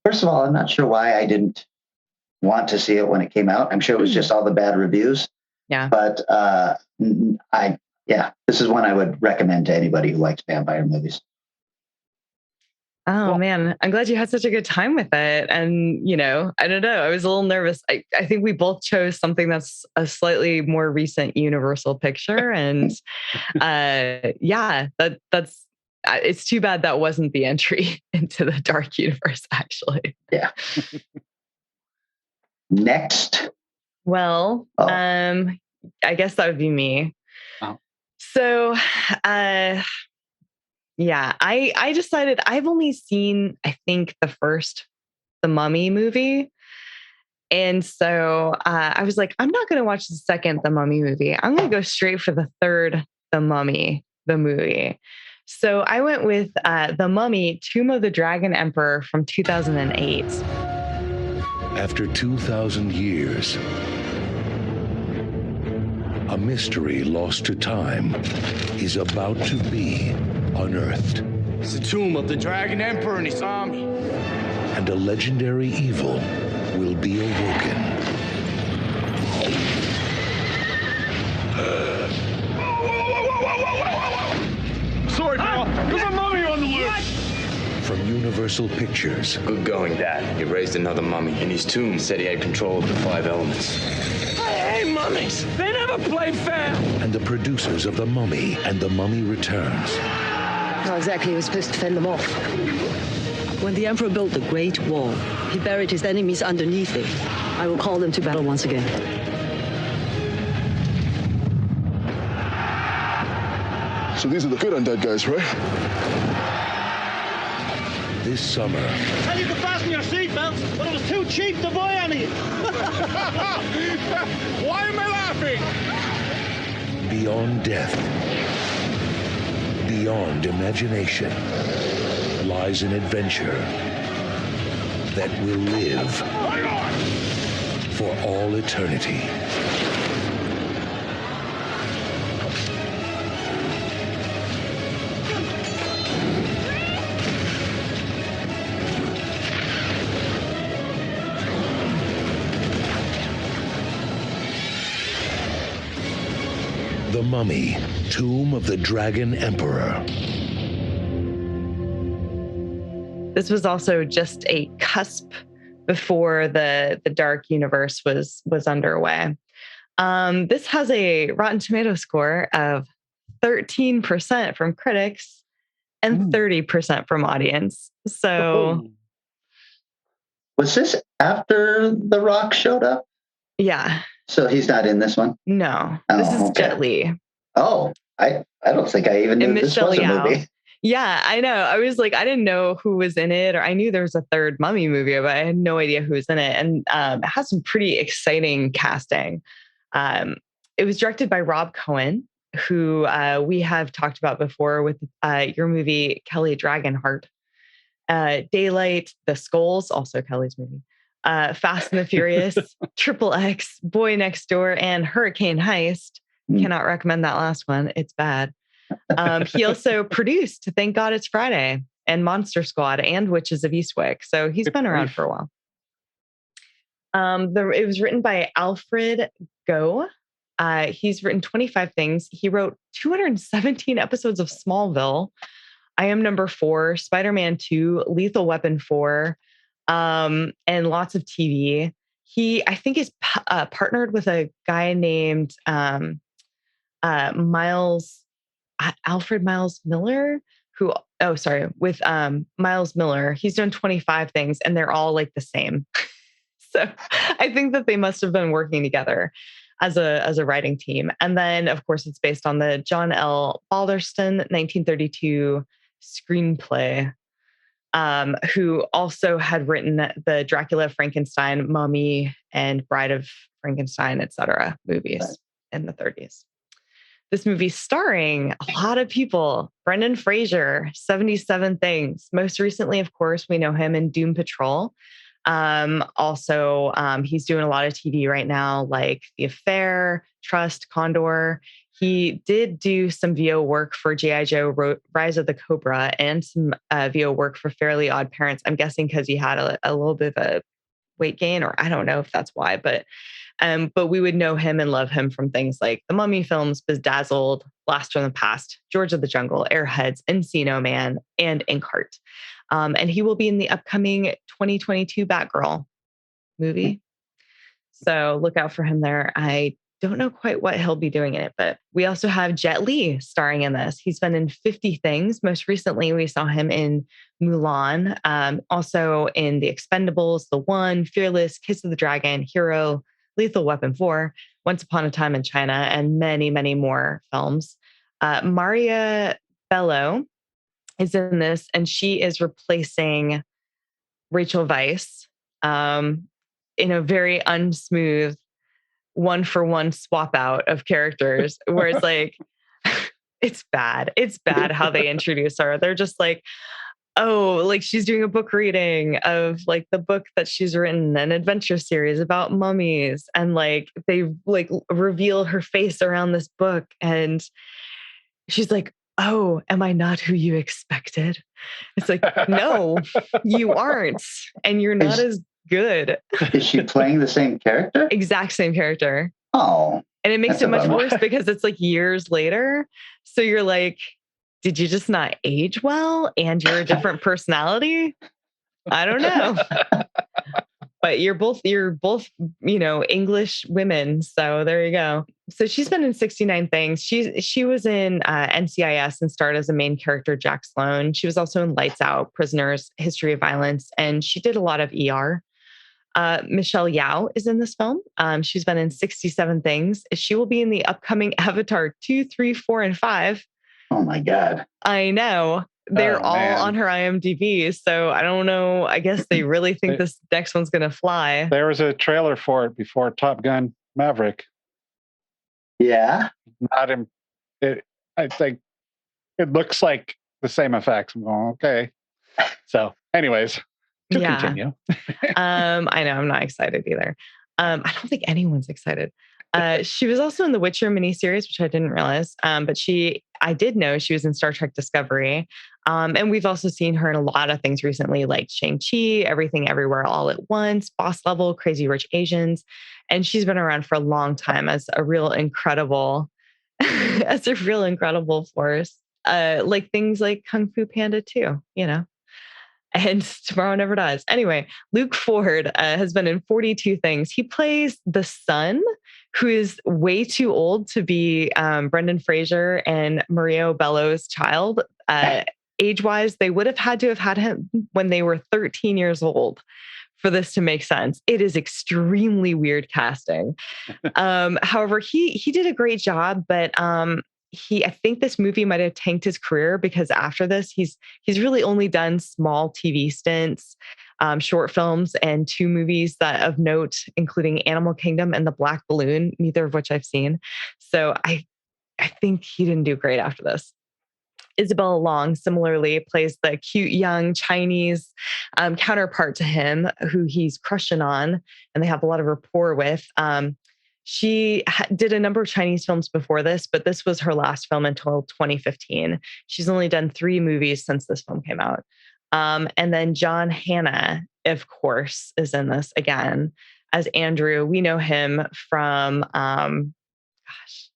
First of all, I'm not sure why I didn't want to see it when it came out. I'm sure it was just all the bad reviews. Yeah. But this is one I would recommend to anybody who likes vampire movies. Oh, man. I'm glad you had such a good time with it. And, I don't know. I was a little nervous. I think we both chose something that's a slightly more recent Universal picture. And that's it's too bad that wasn't the entry into the dark universe, actually. Yeah. Next. Well, I guess that would be me. Oh. So, I decided I've only seen, I think, the Mummy movie. And so I was like, I'm not going to watch the second The Mummy movie. I'm going to go straight for the third The Mummy, the movie. So I went with The Mummy, Tomb of the Dragon Emperor from 2008. After 2,000 years, a mystery lost to time is about to be unearthed. It's the tomb of the Dragon Emperor and his army. And a legendary evil will be awoken. Sorry, pal. There's a mummy on the loose. From Universal Pictures. Good going, Dad. You raised another mummy. In his tomb, he said he had control of the 5 elements. I hate mummies. They never play fair. And the producers of The Mummy and The Mummy Returns. How exactly are we supposed to fend them off? When the Emperor built the Great Wall, he buried his enemies underneath it. I will call them to battle once again. So these are the good undead guys, right? This summer. Tell you to fasten your seatbelts, but it was too cheap to buy any. Why am I laughing? Beyond death, beyond imagination, lies an adventure that will live for all eternity. The Mummy, Tomb of the Dragon Emperor. This was also just a cusp before the dark universe was underway. This has a Rotten Tomato score of 13% from critics and 30% from audience. So, was this after The Rock showed up? Yeah. So he's not in this one? No, this is Jet Li. Oh, I don't think I even knew this was a movie. Yeah, I know. I was like, I didn't know who was in it, or I knew there was a third Mummy movie, but I had no idea who was in it. And it has some pretty exciting casting. It was directed by Rob Cohen, who we have talked about before with your movie, Kelly Dragonheart. Daylight, The Skulls, also Kelly's movie. Fast and the Furious, Triple X, Boy Next Door, and Hurricane Heist. Cannot recommend that last one. It's bad. He also produced Thank God It's Friday and Monster Squad and Witches of Eastwick. So he's been around for a while. It was written by Alfred Goh. He's written 25 things. He wrote 217 episodes of Smallville, I Am Number 4, Spider-Man 2, Lethal Weapon 4, and lots of TV. He, I think, is partnered with a guy named Alfred Miles Miller, with Miles Miller. He's done 25 things and they're all like the same. So I think that they must have been working together as a writing team. And then, of course, it's based on the John L. Balderston 1932 screenplay. who also had written the Dracula, Frankenstein, Mummy, and Bride of Frankenstein, etc. movies in the 30s. This movie starring a lot of people. Brendan Fraser, 77 Things. Most recently, of course, we know him in Doom Patrol. Also, he's doing a lot of TV right now, like The Affair, Trust, Condor. He did do some VO work for G.I. Joe, Rise of the Cobra, and some VO work for Fairly Odd Parents. I'm guessing because he had a little bit of a weight gain, or I don't know if that's why, but we would know him and love him from things like the Mummy films, Bedazzled, Blast from the Past, George of the Jungle, Airheads, Encino Man, and Inkheart. And he will be in the upcoming 2022 Batgirl movie. So look out for him there. I don't know quite what he'll be doing in it, but we also have Jet Li starring in this. He's been in 50 things. Most recently, we saw him in Mulan, also in The Expendables, The One, Fearless, Kiss of the Dragon, Hero, Lethal Weapon 4, Once Upon a Time in China, and many, many more films. Maria Bello is in this, and she is replacing Rachel Weisz in a very unsmooth one-for-one swap out of characters where it's like, it's bad. It's bad how they introduce her. They're just like, oh, like she's doing a book reading of like the book that she's written, an adventure series about mummies. And like, they like reveal her face around this book. And she's like, oh, am I not who you expected? It's like, no, you aren't. And you're not as good. Is she playing the same character? Exact same character. Oh. And it makes it much worse because it's like years later. So you're like, did you just not age well and you're a different personality? I don't know. But you're both, English women. So there you go. So she's been in 69 things. She was in NCIS and starred as a main character, Jack Sloan. She was also in Lights Out, Prisoners, History of Violence, and she did a lot of ER. Michelle Yeoh is in this film. She's been in 67 things. She will be in the upcoming Avatar 2, 3, 4, and 5. Oh my God. I know. They're all on her IMDb. So I don't know. I guess they really think this next one's going to fly. There was a trailer for it before Top Gun Maverick. Yeah. I think it looks like the same effects. I'm going, okay. So anyways, continue. I know. I'm not excited either. I don't think anyone's excited. She was also in the Witcher miniseries, which I didn't realize. But I did know she was in Star Trek Discovery. And we've also seen her in a lot of things recently, like Shang-Chi, Everything Everywhere All at Once, Boss Level, Crazy Rich Asians. And she's been around for a long time as a real incredible force. Like things like Kung Fu Panda 2, and Tomorrow Never Dies. Anyway, Luke Ford has been in 42 things. He plays the son who is way too old to be Brendan Fraser and Maria Bello's child. Age-wise, they would have had to have had him when they were 13 years old for this to make sense. It is extremely weird casting. However, he did a great job, but I think this movie might have tanked his career because after this, he's really only done small TV stints, short films, and 2 movies that of note, including Animal Kingdom and The Black Balloon, neither of which I've seen. So I think he didn't do great after this. Isabella Long similarly plays the cute young Chinese counterpart to him who he's crushing on and they have a lot of rapport with. She did a number of Chinese films before this, but this was her last film until 2015. She's only done 3 movies since this film came out. And then John Hannah, of course, is in this again as Andrew. We know him from,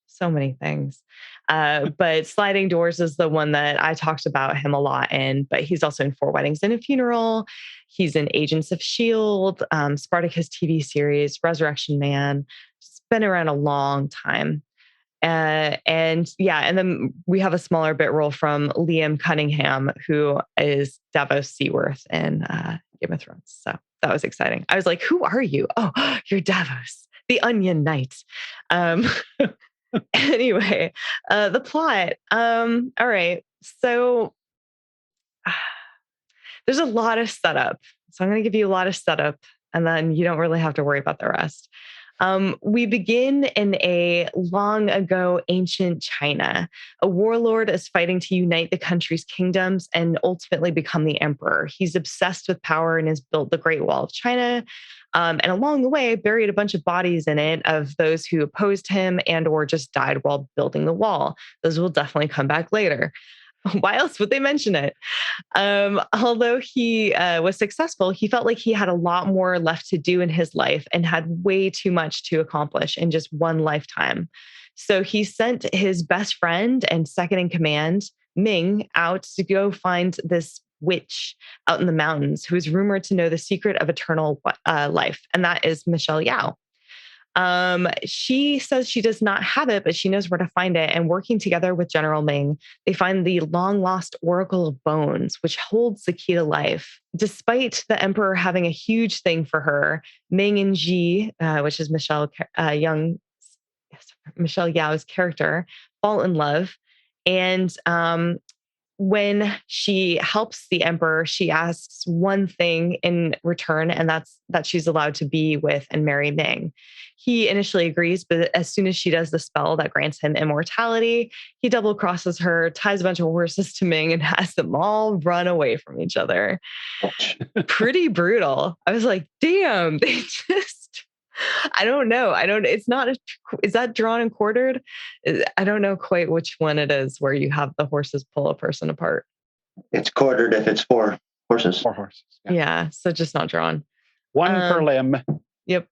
so many things. But Sliding Doors is the one that I talked about him a lot in, but he's also in 4 Weddings and a Funeral. He's in Agents of S.H.I.E.L.D., Spartacus TV series, Resurrection Man. It's been around a long time. And then we have a smaller bit role from Liam Cunningham, who is Davos Seaworth in Game of Thrones. So that was exciting. I was like, who are you? Oh, you're Davos, the Onion Knight. Anyway, the plot. All right. So There's a lot of setup. So I'm going to give you a lot of setup, and then you don't really have to worry about the rest. We begin in a long ago ancient China. A warlord is fighting to unite the country's kingdoms and ultimately become the emperor. He's obsessed with power and has built the Great Wall of China. And along the way, buried a bunch of bodies in it of those who opposed him and or just died while building the wall. Those will definitely come back later. Why else would they mention it? Although he was successful, he felt like he had a lot more left to do in his life and had way too much to accomplish in just one lifetime. So he sent his best friend and second in command, Ming, out to go find this witch out in the mountains who is rumored to know the secret of eternal life. And that is Michelle Yeoh. She says she does not have it, but she knows where to find it. And working together with General Ming, they find the long lost Oracle of Bones, which holds the key to life. Despite the emperor having a huge thing for her, Ming and Ji, which is Michelle Yeoh's character, fall in love. And when she helps the emperor, she asks one thing in return, and that's that she's allowed to be with and marry Ming. He initially agrees, but as soon as she does the spell that grants him immortality, he double crosses her, ties a bunch of horses to Ming, and has them all run away from each other. Pretty brutal. I was like, damn, they just... I don't know. It's not, is that drawn and quartered? I don't know quite which one it is where you have the horses pull a person apart. It's quartered if it's 4 horses. 4 horses. Yeah. So just not drawn. One per limb. Yep.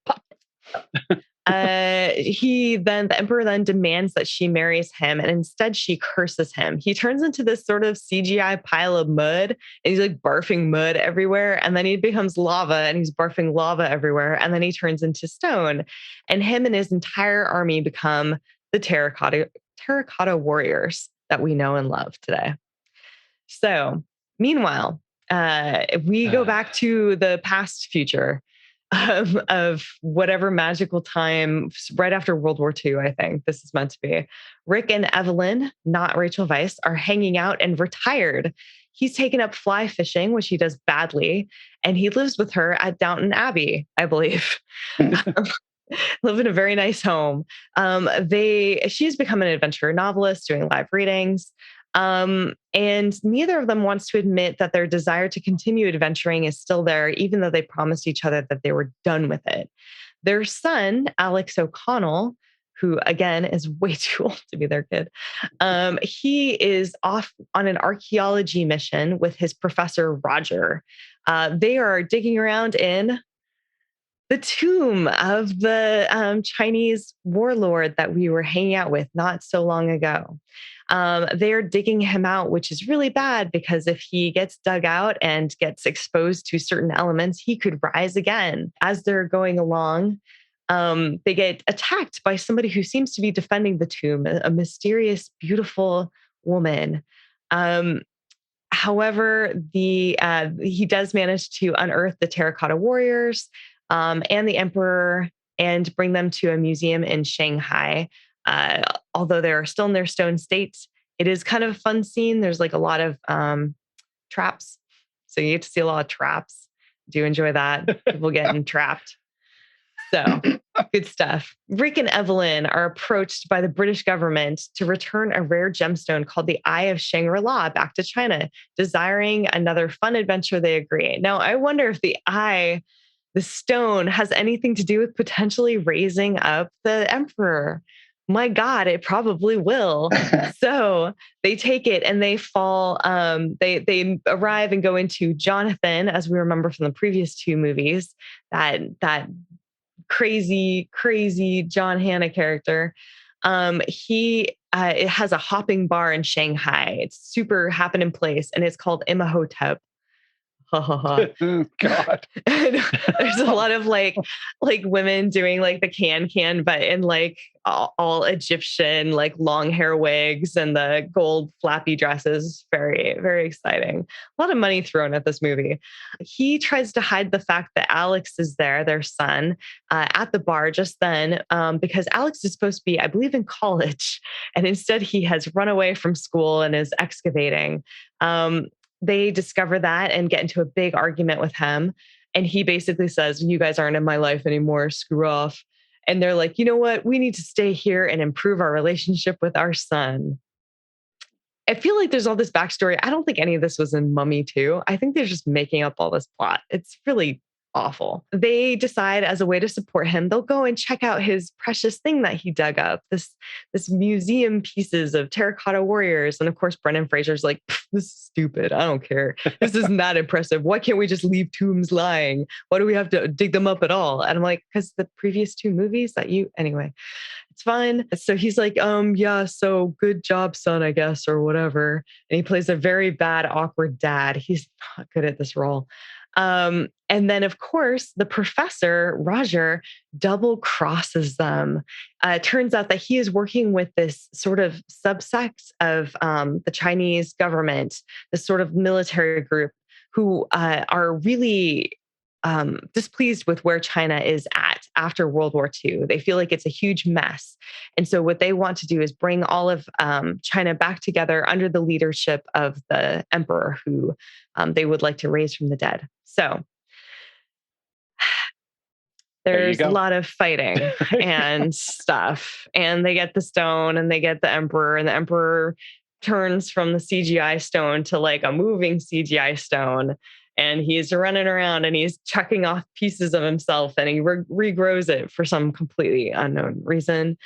The emperor then demands that she marries him, and instead she curses him. He turns into this sort of CGI pile of mud, and he's like barfing mud everywhere. And then he becomes lava, and he's barfing lava everywhere. And then he turns into stone, and him and his entire army become the terracotta warriors that we know and love today. So meanwhile, we go back to the past future of whatever magical time right after World War II, I think this is meant to be. Rick and Evelyn, not Rachel Weisz, are hanging out and retired. He's taken up fly fishing, which he does badly, and he lives with her at Downton Abbey, I believe. Live in a very nice home. She's become an adventure novelist doing live readings. And neither of them wants to admit that their desire to continue adventuring is still there, even though they promised each other that they were done with it. Their son, Alex O'Connell, who again is way too old to be their kid, he is off on an archaeology mission with his professor, Roger. They are digging around in the tomb of the Chinese warlord that we were hanging out with not so long ago. They're digging him out, which is really bad because if he gets dug out and gets exposed to certain elements, he could rise again. As they're going along, they get attacked by somebody who seems to be defending the tomb, a mysterious, beautiful woman. However, he does manage to unearth the terracotta warriors and the emperor and bring them to a museum in Shanghai. Although they're still in their stone state, it is kind of a fun scene. There's like a lot of traps. So you get to see a lot of traps. Do enjoy that. People getting trapped. So good stuff. Rick and Evelyn are approached by the British government to return a rare gemstone called the Eye of Shangri-La back to China. Desiring another fun adventure, they agree. Now, I wonder if the stone has anything to do with potentially raising up the emperor. My God, it probably will. So they take it and they fall. They arrive and go into Jonathan, as we remember from the previous 2 movies, that crazy John Hannah character. It has a hopping bar in Shanghai. It's super happening place, and it's called Imhotep. God. There's a lot of like women doing like the can, but in like all Egyptian, like long hair wigs and the gold flappy dresses. Very, very exciting. A lot of money thrown at this movie. He tries to hide the fact that Alex is there, their son, at the bar just then, because Alex is supposed to be, I believe, in college. And instead he has run away from school and is excavating. they discover that and get into a big argument with him. And he basically says, you guys aren't in my life anymore. Screw off. And they're like, you know what? We need to stay here and improve our relationship with our son. I feel like there's all this backstory. I don't think any of this was in Mummy 2. I think they're just making up all this plot. It's really awful. They decide as a way to support him, they'll go and check out his precious thing that he dug up, this museum pieces of terracotta warriors. And of course, Brendan Fraser's like, this is stupid. I don't care. This isn't that impressive. Why can't we just leave tombs lying? Why do we have to dig them up at all? And I'm like, because the previous 2 movies anyway, it's fine. So he's like, yeah, so good job, son, I guess, or whatever. And he plays a very bad, awkward dad. He's not good at this role. And then, of course, the professor, Roger, double crosses them. It turns out that he is working with this sort of subsect of the Chinese government, this sort of military group who are really displeased with where China is at after World War II. They feel like it's a huge mess. And so what they want to do is bring all of China back together under the leadership of the emperor who they would like to raise from the dead. So there's a lot of fighting and stuff. And they get the stone and they get the emperor, and the emperor turns from the CGI stone to like a moving CGI stone. And he's running around and he's chucking off pieces of himself, and he regrows it for some completely unknown reason.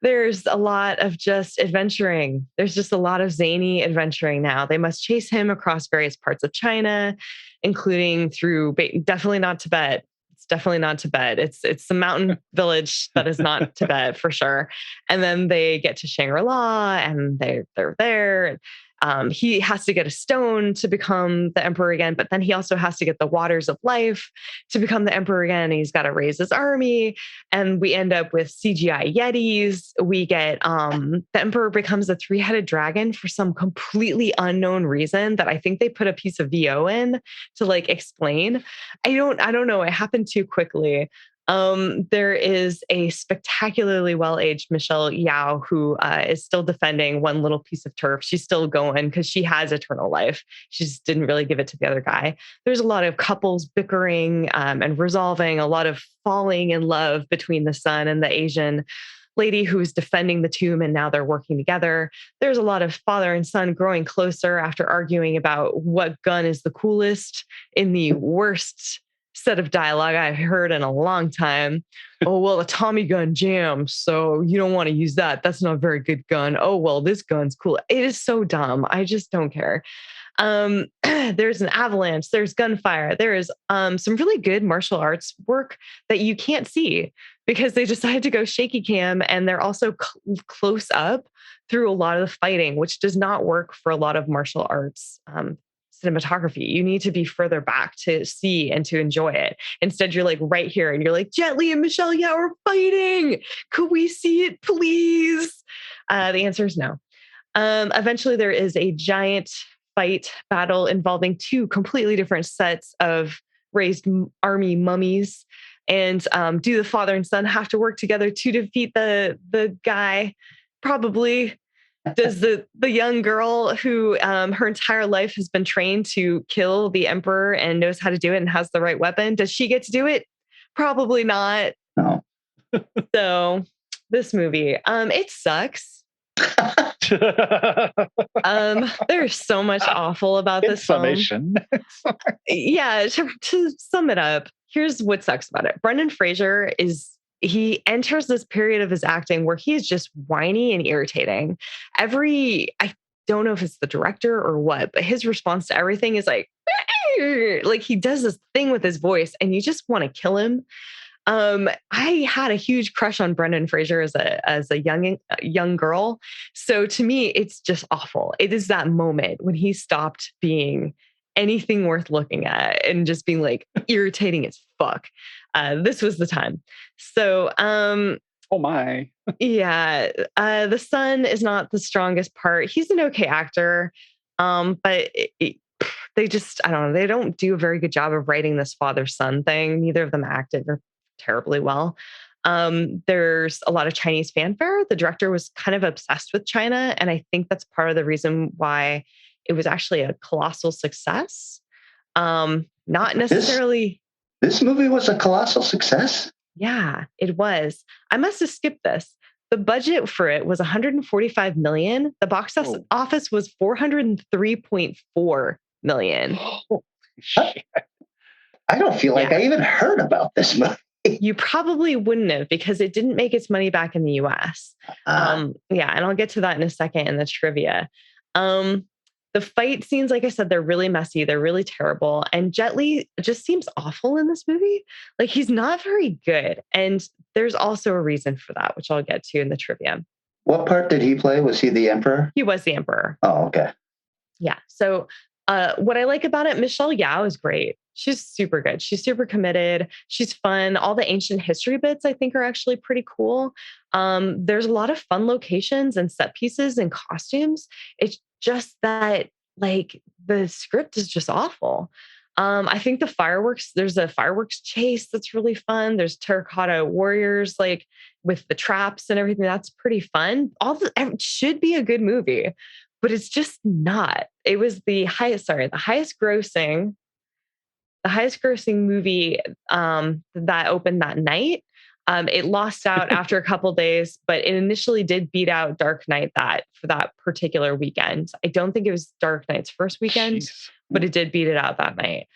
There's a lot of just adventuring. There's just a lot of zany adventuring now. They must chase him across various parts of China, including through definitely not Tibet. It's definitely not Tibet. It's the mountain village that is not Tibet for sure. And then they get to Shangri-La, and they're there. He has to get a stone to become the emperor again, but then he also has to get the waters of life to become the emperor again. And he's got to raise his army, and we end up with CGI Yetis. We get the emperor becomes a 3-headed dragon for some completely unknown reason that I think they put a piece of VO in to like explain. I don't know. It happened too quickly. There is a spectacularly well-aged Michelle Yeoh who is still defending one little piece of turf. She's still going because she has eternal life. She just didn't really give it to the other guy. There's a lot of couples bickering and resolving, a lot of falling in love between the son and the Asian lady who's defending the tomb, and now they're working together. There's a lot of father and son growing closer after arguing about what gun is the coolest in the worst set of dialogue I've heard in a long time. Oh, well, a Tommy gun jams, so you don't want to use that. That's not a very good gun. Oh, well, this gun's cool. It is so dumb. I just don't care. There's an avalanche. There's gunfire. There is some really good martial arts work that you can't see because they decided to go shaky cam, and they're also close up through a lot of the fighting, which does not work for a lot of martial arts cinematography. You need to be further back to see and to enjoy it. Instead, you're like right here and you're like, Jet Li and Michelle Yeoh are fighting. Could we see it, please? The answer is no. Eventually, there is a giant fight battle involving 2 completely different sets of raised army mummies. And do the father and son have to work together to defeat the guy? Probably. Does the young girl who her entire life has been trained to kill the emperor and knows how to do it and has the right weapon, does she get to do it? Probably not. No. So this movie, it sucks. There's so much awful about this summation. Yeah, to sum it up, here's what sucks about it. Brendan Fraser he enters this period of his acting where he is just whiny and irritating. I don't know if it's the director or what, but his response to everything is like he does this thing with his voice and you just want to kill him. I had a huge crush on Brendan Fraser as a young girl. So to me, it's just awful. It is that moment when he stopped being anything worth looking at and just being like irritating as fuck. This was the time. So, oh my. Yeah. The son is not the strongest part. He's an okay actor. But they just, I don't know, they don't do a very good job of writing this father-son thing. Neither of them acted terribly well. There's a lot of Chinese fanfare. The director was kind of obsessed with China, and I think that's part of the reason why it was actually a colossal success. Not necessarily. This movie was a colossal success? Yeah, it was. I must have skipped this. The budget for it was $145 million. The box office was $403.4 million. I don't feel like I even heard about this movie. You probably wouldn't have, because it didn't make its money back in the US. And I'll get to that in a second in the trivia. The fight scenes, like I said, they're really messy. They're really terrible. And Jet Li just seems awful in this movie. Like, he's not very good. And there's also a reason for that, which I'll get to in the trivia. What part did he play? Was he the Emperor? He was the Emperor. Oh, okay. Yeah. So what I like about it, Michelle Yeoh is great. She's super good. She's super committed. She's fun. All the ancient history bits, I think, are actually pretty cool. There's a lot of fun locations and set pieces and costumes. It's just that, like, the script is just awful. I think there's a fireworks chase that's really fun. There's terracotta warriors, like, with the traps and everything. That's pretty fun. It should be a good movie, but it's just not. It was the highest grossing movie that opened that night. It lost out after a couple days, but it initially did beat out Dark Knight for that particular weekend. I don't think it was Dark Knight's first weekend, but it did beat it out that night.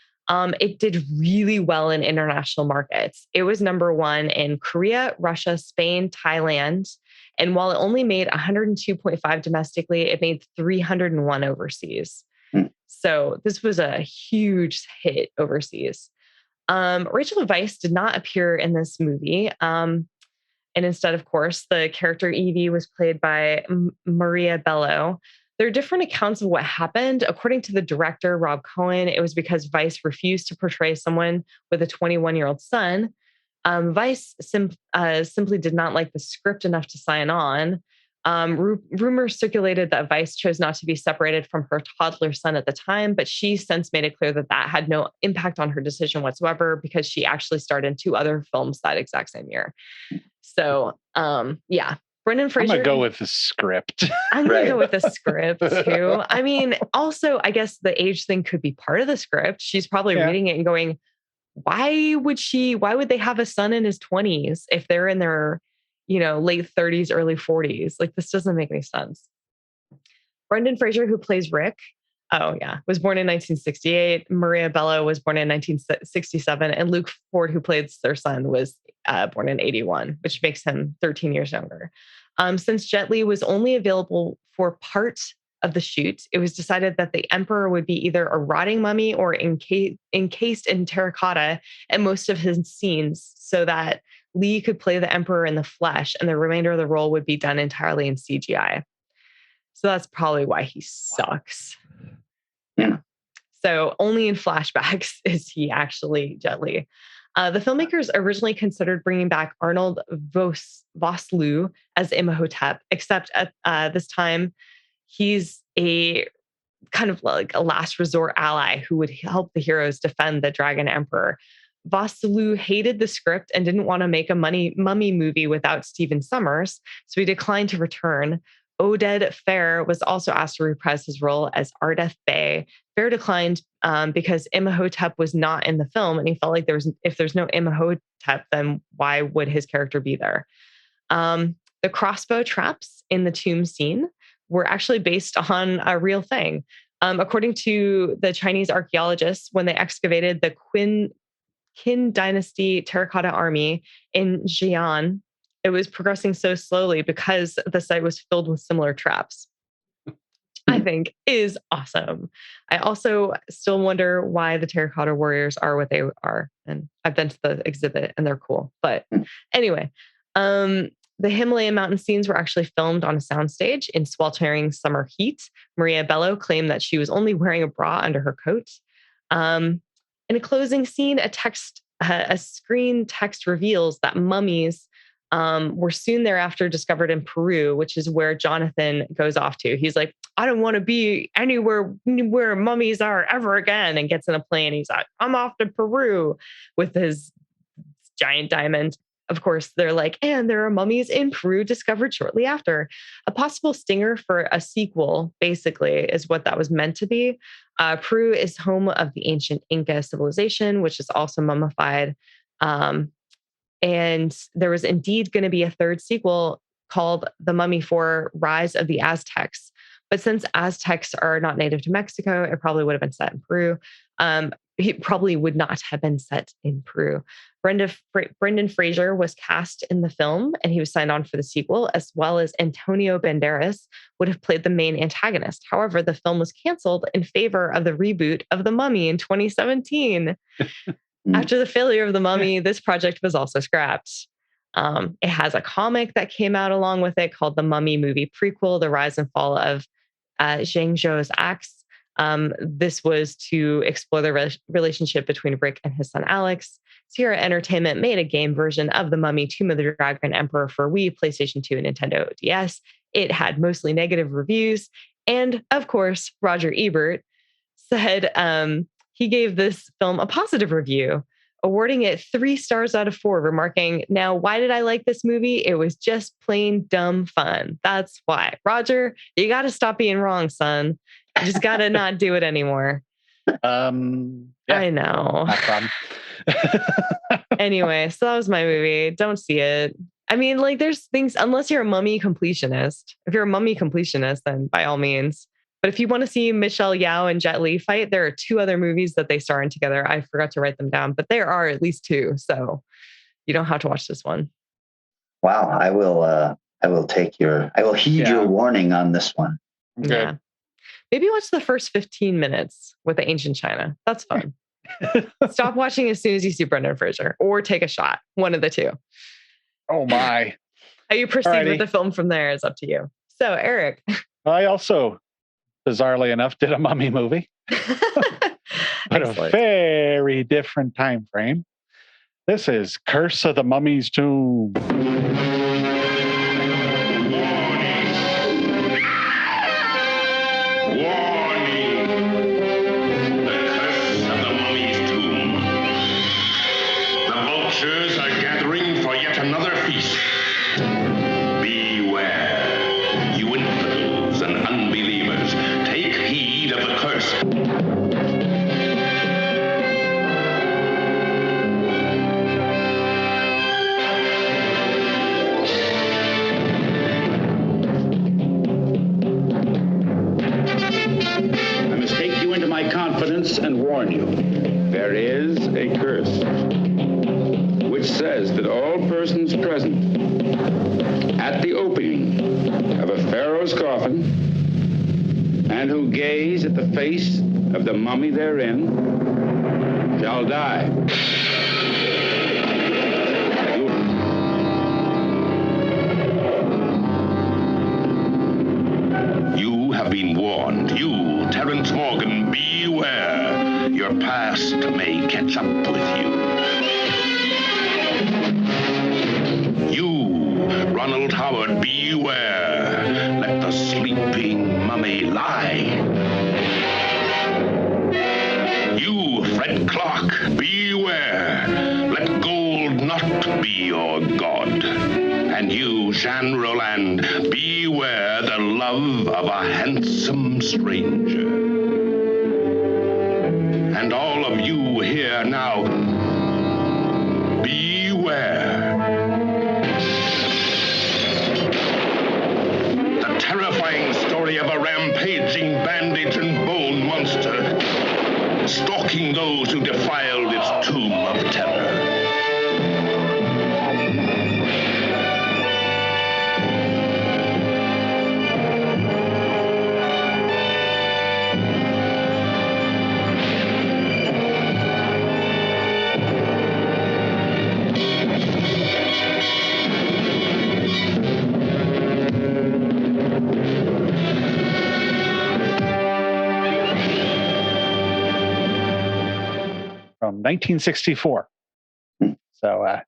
It did really well in international markets. It was number one in Korea, Russia, Spain, Thailand. And while it only made 102.5 domestically, it made 301 overseas. So this was a huge hit overseas. Rachel Weisz did not appear in this movie. And instead, of course, the character Evie was played by Maria Bello. There are different accounts of what happened. According to the director, Rob Cohen, it was because Weisz refused to portray someone with a 21-year-old son. Weisz simply did not like the script enough to sign on. Rumors circulated that Weisz chose not to be separated from her toddler son at the time, but she since made it clear that had no impact on her decision whatsoever, because she actually starred in 2 other films that exact same year. So, Brendan Fraser. I'm going to go with the script. I'm going to go with the script too. I mean, also, I guess the age thing could be part of the script. She's probably reading it and going, why would they have a son in his 20s if they're in their, late 30s, early 40s? Like, this doesn't make any sense. Brendan Fraser, who plays Rick, was born in 1968. Maria Bello was born in 1967. And Luke Ford, who plays their son, was born in 81, which makes him 13 years younger. Since Jet Li was only available for part of the shoot, it was decided that the Emperor would be either a rotting mummy or encased in terracotta at most of his scenes, so that Lee could play the Emperor in the flesh, and the remainder of the role would be done entirely in CGI. So that's probably why he sucks. Yeah. So only in flashbacks is he actually Jet Li. The filmmakers originally considered bringing back Arnold Vosloo as Imhotep, except at this time, he's a kind of like a last resort ally who would help the heroes defend the Dragon Emperor. Vosloo hated the script and didn't want to make a mummy movie without Stephen Sommers, so he declined to return. Oded Fehr was also asked to reprise his role as Ardeth Bey. Fehr declined because Imhotep was not in the film, and he felt like if there's no Imhotep, then why would his character be there? The crossbow traps in the tomb scene were actually based on a real thing. According to the Chinese archaeologists, when they excavated the Qin Dynasty terracotta army in Xi'an, it was progressing so slowly because the site was filled with similar traps. I think is awesome. I also still wonder why the terracotta warriors are what they are. And I've been to the exhibit and they're cool. But anyway, the Himalayan mountain scenes were actually filmed on a soundstage in sweltering summer heat. Maria Bello claimed that she was only wearing a bra under her coat. In a closing scene, a screen text reveals that mummies were soon thereafter discovered in Peru, which is where Jonathan goes off to. He's like, I don't want to be anywhere where mummies are ever again, and gets in a plane. He's like, I'm off to Peru with his giant diamond. of course, they're like, and there are mummies in Peru discovered shortly after. A possible stinger for a sequel, basically, is what that was meant to be. Peru is home of the ancient Inca civilization, which is also mummified. And there was indeed going to be a third sequel called The Mummy 4: Rise of the Aztecs. But since Aztecs are not native to Mexico, it probably would have been set in Peru. It probably would not have been set in Peru. Brendan Fraser was cast in the film, and he was signed on for the sequel, as well as Antonio Banderas would have played the main antagonist. However, the film was canceled in favor of the reboot of The Mummy in 2017. After the failure of The Mummy, this project was also scrapped. It has a comic that came out along with it called The Mummy Movie Prequel: The Rise and Fall of Zhang Zhou's Axe. This was to explore the relationship between Rick and his son Alex. Sierra Entertainment made a game version of The Mummy: Tomb of the Dragon Emperor for Wii, PlayStation 2, and Nintendo DS. It had mostly negative reviews. And of course, Roger Ebert said he gave this film a positive review, awarding it 3 stars out of 4, remarking, "Now, why did I like this movie? It was just plain dumb fun. That's why." Roger, you got to stop being wrong, son. You just got to not do it anymore. Yeah, I know. no problem. Anyway, so that was my movie. Don't see it. I mean, like, there's things, unless you're a mummy completionist. If you're a mummy completionist, then by all means. But if you want to see Michelle Yeoh and Jet Li fight, there are 2 other movies that they star in together. I forgot to write them down, but there are at least 2. So you don't have to watch this one. Wow. I will heed your warning on this one. Okay. Yeah. Maybe watch the first 15 minutes with the ancient China. That's fun. Stop watching as soon as you see Brendan Fraser, or take a shot. One of the 2. Oh my. How you proceed with the film from there is up to you. So, Eric. I also, bizarrely enough, did a mummy movie. But a very different time frame. This is Curse of the Mummy's Tomb. And warn you, there is a curse which says that all persons present at the opening of a pharaoh's coffin and who gaze at the face of the mummy therein shall die. You have been warned. You, Terrence Morgan, beware. Your past may catch up with you. You, Ronald Howard, beware. Let the sleeping mummy lie. You, Fred Clark, beware. Let gold not be your god. And you, Jean Roland, beware the love of a handsome stranger. And all of you here now, beware. The terrifying story of a rampaging bandage and bone monster stalking those who defiled its tomb of terror. From 1964. So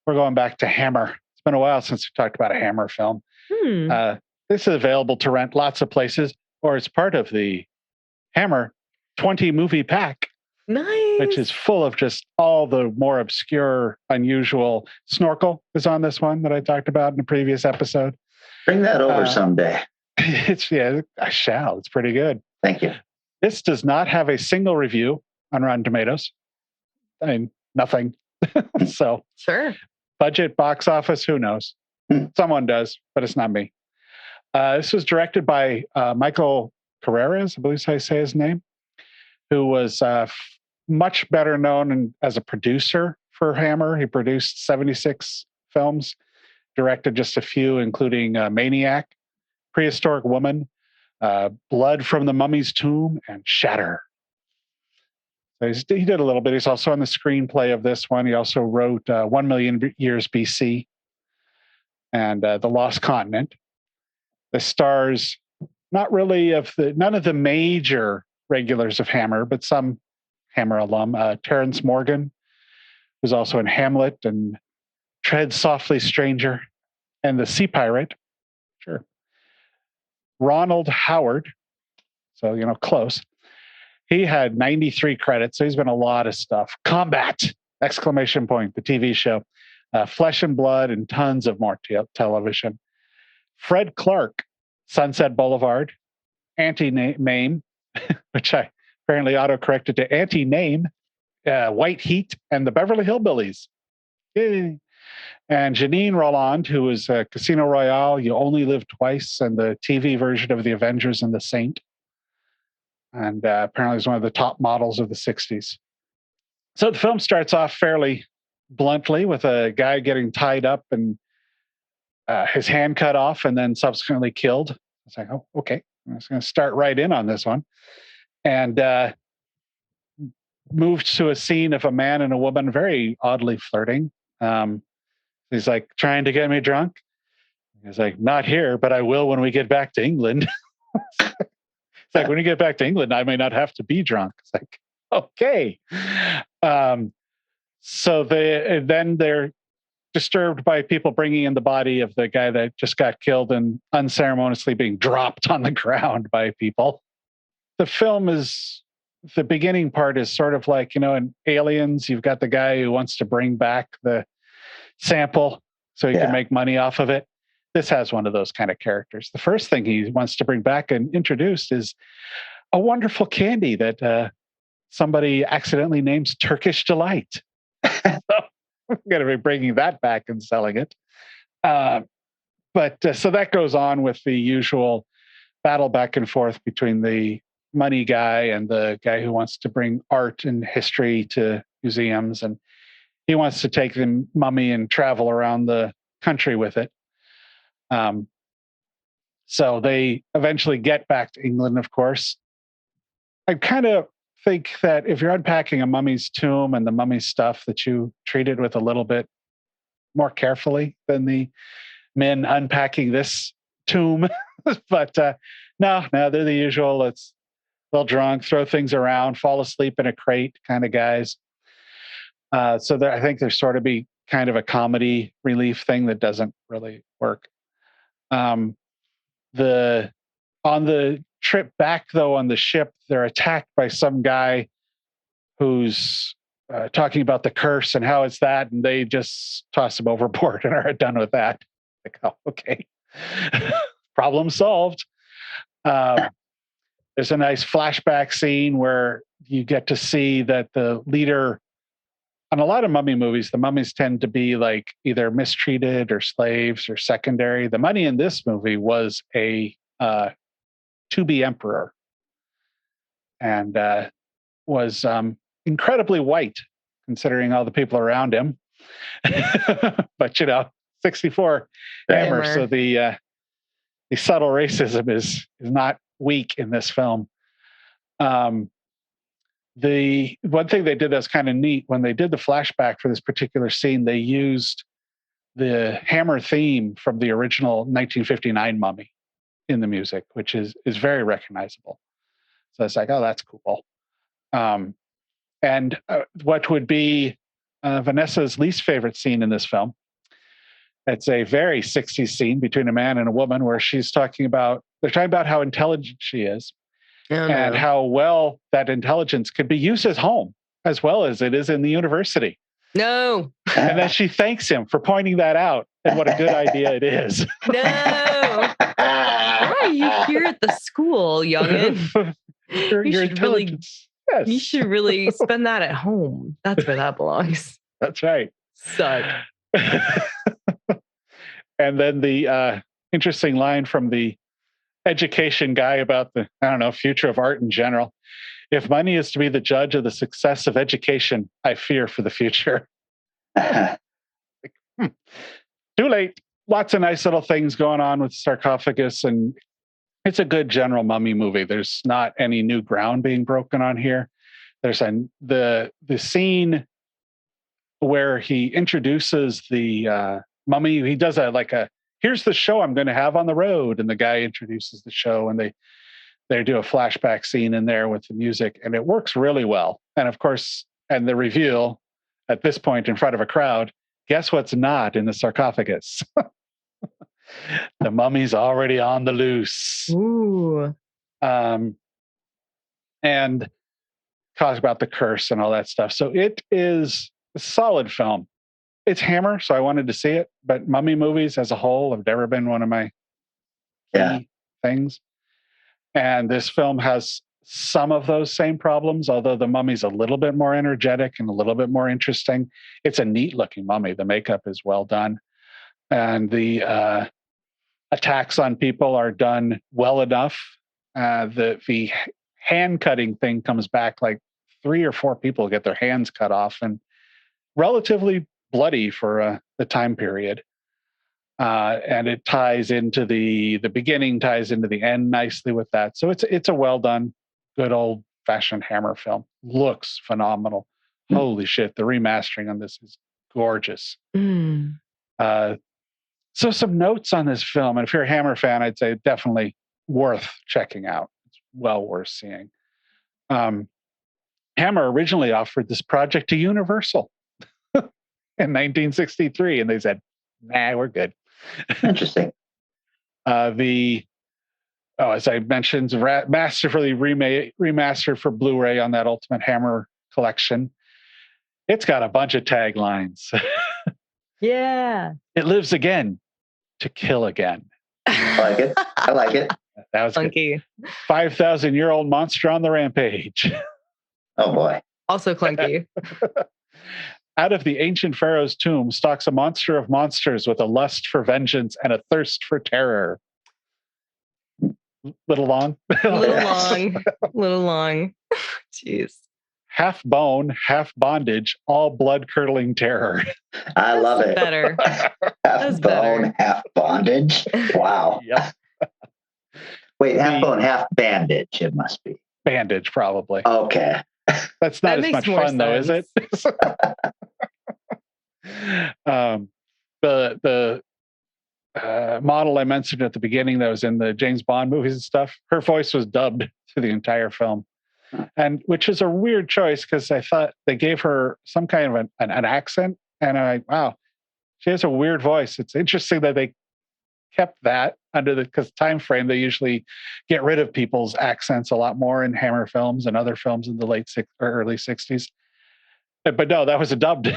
we're going back to Hammer. It's been a while since we talked about a Hammer film. This is available to rent lots of places, or it's part of the Hammer 20 movie pack. Nice. Which is full of just all the more obscure, unusual. Snorkel is on this one that I talked about in a previous episode. Bring that over someday. I shall. It's pretty good. Thank you. This does not have a single review on Rotten Tomatoes. I mean, nothing. So, sure. Budget, box office, who knows? Someone does, but it's not me. This was directed by Michael Carreras, I believe is how you say his name, who was much better known as a producer for Hammer. He produced 76 films, directed just a few, including Maniac, Prehistoric Woman, Blood from the Mummy's Tomb, and Shatter. So he did a little bit. He's also on the screenplay of this one. He also wrote 1 Million Years BC and The Lost Continent. The stars, not really none of the major regulars of Hammer, but some Hammer alum. Terrence Morgan, who's also in Hamlet and Tread Softly, Stranger, and The Sea Pirate. Sure. Ronald Howard, so, close. He had 93 credits, so he's been a lot of stuff. Combat! Exclamation point, the TV show. Flesh and Blood, and tons of more television. Fred Clark, Sunset Boulevard. Anti-Name, which I apparently auto-corrected to Anti-Name. White Heat, and the Beverly Hillbillies. Yay. And Janine Roland, who was Casino Royale, You Only Live Twice, and the TV version of The Avengers and The Saint. And apparently is one of the top models of the 60s. So the film starts off fairly bluntly with a guy getting tied up and his hand cut off and then subsequently killed. It's like, oh, okay. I'm just going to start right in on this one. And moved to a scene of a man and a woman very oddly flirting. He's like, trying to get me drunk. He's like, not here, but I will when we get back to England. It's like, when you get back to England, I may not have to be drunk. It's like, okay. So they're disturbed by people bringing in the body of the guy that just got killed and unceremoniously being dropped on the ground by people. The film the beginning part is sort of like, in Aliens, you've got the guy who wants to bring back the sample so he can make money off of it. This has one of those kind of characters. The first thing he wants to bring back and introduce is a wonderful candy that somebody accidentally names Turkish Delight. So we're going to be bringing that back and selling it. But so that goes on with the usual battle back and forth between the money guy and the guy who wants to bring art and history to museums. And he wants to take the mummy and travel around the country with it. So they eventually get back to England, of course. I kind of think that if you're unpacking a mummy's tomb and the mummy's stuff, that you treat it with a little bit more carefully than the men unpacking this tomb. But no, they're the usual. It's a little drunk, throw things around, fall asleep in a crate kind of guys. So I think there's sort of be kind of a comedy relief thing that doesn't really work. On the trip back, though, on the ship, they're attacked by some guy who's talking about the curse and how it's that, and they just toss him overboard and are done with that. Like, oh, okay. Problem solved. There's a nice flashback scene where you get to see that the leader, on a lot of mummy movies, the mummies tend to be like either mistreated or slaves or secondary. The mummy in this movie was a to-be emperor and was incredibly white considering all the people around him. But 64 Hammer, so the subtle racism is not weak in this film. The one thing they did that's kind of neat, when they did the flashback for this particular scene, they used the Hammer theme from the original 1959 Mummy in the music, which is very recognizable. So it's like, oh, that's cool. And what would be Vanessa's least favorite scene in this film, it's a very 60s scene between a man and a woman where they're talking about how intelligent she is and how well that intelligence could be used as home. as well as it is in the university. No. And then she thanks him for pointing that out and what a good idea it is. No. Why are you here at the school, youngin? You should really spend that at home. That's where that belongs. That's right. Suck. And then the interesting line from the education guy about the, future of art in general. If money is to be the judge of the success of education, I fear for the future. Too late. Lots of nice little things going on with sarcophagus, and it's a good general mummy movie. There's not any new ground being broken on here. There's the scene where he introduces the mummy. He does here's the show I'm going to have on the road, and the guy introduces the show, and they do a flashback scene in there with the music, and it works really well. And of course, and the reveal at this point in front of a crowd, guess what's not in the sarcophagus? The mummy's already on the loose. Ooh. And talks about the curse and all that stuff. So it is a solid film. It's Hammer, so I wanted to see it, but mummy movies as a whole have never been one of my key things. And this film has some of those same problems, although the mummy's a little bit more energetic and a little bit more interesting. It's a neat looking mummy. The makeup is well done. And the attacks on people are done well enough. The hand cutting thing comes back, like 3 or 4 people get their hands cut off, and relatively bloody for the time period. And it ties into the beginning, ties into the end nicely with that. So it's a well done, good old fashioned Hammer film. Looks phenomenal. Holy shit. The remastering on this is gorgeous. So some notes on this film. And if you're a Hammer fan, I'd say definitely worth checking out. It's well worth seeing. Hammer originally offered this project to Universal in 1963, and they said, nah, we're good. Interesting. As I mentioned, masterfully remastered for Blu-ray on that Ultimate Hammer collection. It's got a bunch of taglines. Yeah. It lives again to kill again. I like it. I like it. That was clunky. 5,000-year-old monster on the rampage. Oh boy. Also clunky. Out of the ancient pharaoh's tomb stalks a monster of monsters with a lust for vengeance and a thirst for terror. Little long? Little long. Jeez. Half bone, half bondage, all blood-curdling terror. I love it. Better. Half bone, half bondage. Wow. Yep. Wait, half bone, half bandage, it must be. Bandage, probably. Okay. That's not as much fun, though, is it? The model I mentioned at the beginning that was in the James Bond movies and stuff, her voice was dubbed through the entire film. And which is a weird choice because I thought they gave her some kind of an accent. And I'm like, wow, she has a weird voice. It's interesting that they kept that because time frame, they usually get rid of people's accents a lot more in Hammer films and other films in the early 60s. But no, that was a dubbed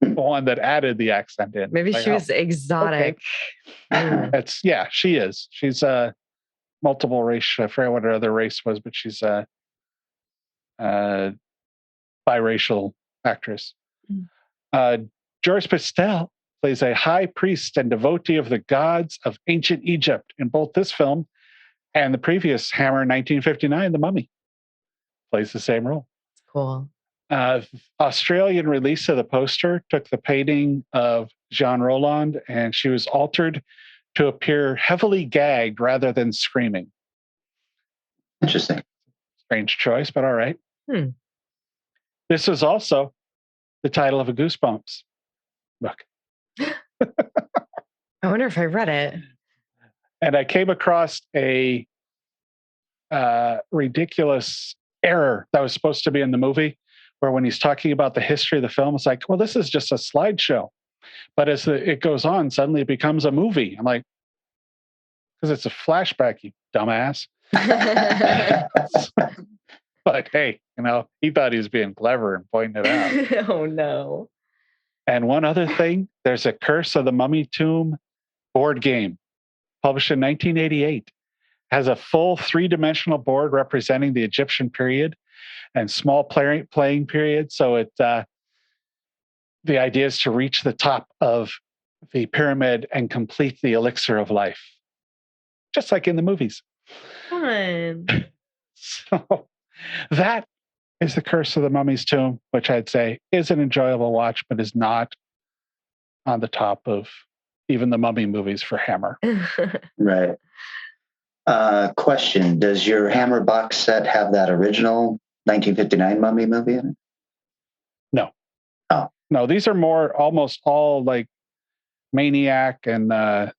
one that added the accent in. Maybe she was exotic. Okay. She is. She's multiple race. I forget what her other race was, but she's a biracial actress. Joris Pastel plays a high priest and devotee of the gods of ancient Egypt in both this film and the previous Hammer 1959, The Mummy. Plays the same role. Cool. Australian release of the poster took the painting of Jean Roland, and she was altered to appear heavily gagged rather than screaming. Interesting. Strange choice, but all right. This is also the title of a Goosebumps book. I wonder if I read it. And I came across a ridiculous error that was supposed to be in the movie, where when he's talking about the history of the film, it's like, well, this is just a slideshow. But as it goes on, suddenly it becomes a movie. I'm like, because it's a flashback, you dumbass. But hey, he thought he was being clever and pointing it out. Oh, no. And one other thing, there's a Curse of the Mummy Tomb board game published in 1988. Has a full 3-dimensional board representing the Egyptian period and small playing period. So the idea is to reach the top of the pyramid and complete the elixir of life, just like in the movies. Fun. So that is the Curse of the Mummy's Tomb, which I'd say is an enjoyable watch, but is not on the top of even the Mummy movies for Hammer. Right. Question: does your Hammer box set have that original 1959 Mummy movie in it? No. Oh. No, these are almost all like Maniac and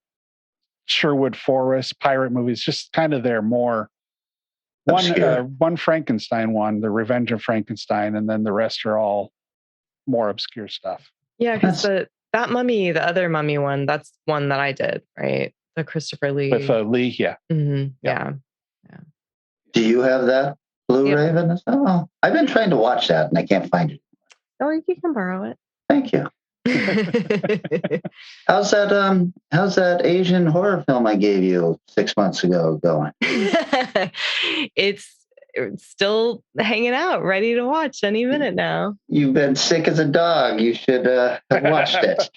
Sherwood Forest pirate movies, just kind of their more one Frankenstein one, The Revenge of Frankenstein, and then the rest are all more obscure stuff. Yeah, because that Mummy, the other Mummy one, that's one that I did, right? The Christopher Lee. With Lee, yeah. Mm-hmm. Yeah. Do you have that Blu-ray? Yep. Oh, I've been trying to watch that and I can't find it. Oh, you can borrow it. Thank you. How's that Asian horror film I gave you 6 months ago going? It's still hanging out, ready to watch any minute now. You've been sick as a dog. You should have watched it.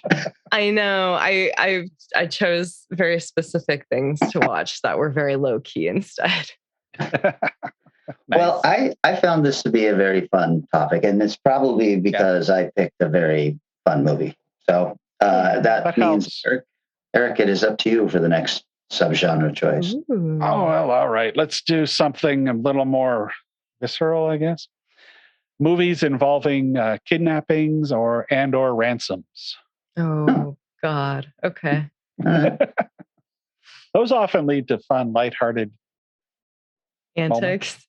I know. I chose very specific things to watch that were very low key instead. Nice. Well, I found this to be a very fun topic, and it's probably because I picked a very fun movie. So that means, Eric, it is up to you for the next subgenre choice. Ooh. Oh, well, all right. Let's do something a little more visceral, I guess. Movies involving kidnappings or ransoms. Oh, God. Okay. Those often lead to fun, lighthearted antics.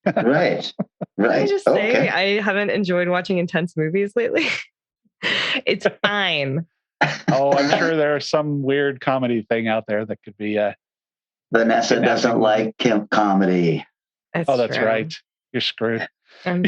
Right. Can I just say I haven't enjoyed watching intense movies lately? It's fine. Oh, I'm sure there's some weird comedy thing out there that could be Vanessa doesn't like comedy. That's right. You're screwed. I'm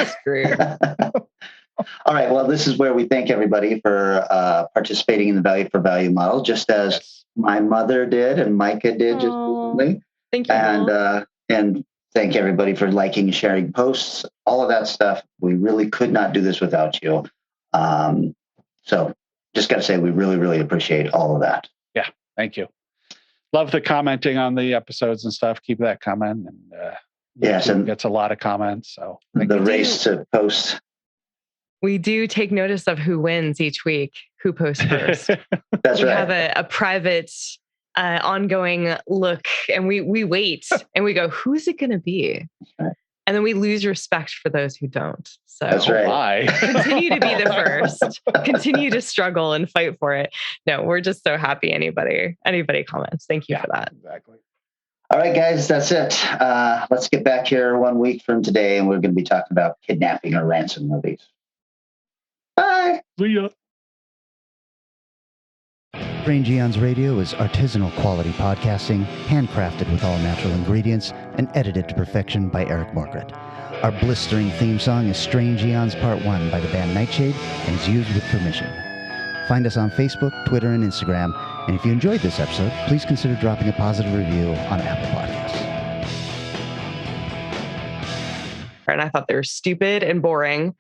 screwed. All right. Well, this is where we thank everybody for participating in the Value for Value model, just as my mother did and Micah did just recently. Thank you. And thank everybody for liking and sharing posts, all of that stuff. We really could not do this without you. So just got to say, we really, really appreciate all of that. Yeah. Thank you. Love the commenting on the episodes and stuff. Keep that coming. And yes, and gets a lot of comments. So the race to post. We do take notice of who wins each week, who posts first. That's right. We have a private, ongoing look, and we wait and we go, who's it going to be? Right. And then we lose respect for those who don't. So that's right. Continue to be the first. Continue to struggle and fight for it. No, we're just so happy anybody comments. Thank you for that. Exactly. All right, guys, that's it. Let's get back here 1 week from today, and we're going to be talking about kidnapping or ransom movies. Bye. See ya. Strange Eons Radio is artisanal quality podcasting, handcrafted with all natural ingredients, and edited to perfection by Eric Margaret. Our blistering theme song is Strange Eons Part 1 by the band Nightshade and is used with permission. Find us on Facebook, Twitter, and Instagram, and if you enjoyed this episode, please consider dropping a positive review on Apple Podcasts. And I thought they were stupid and boring.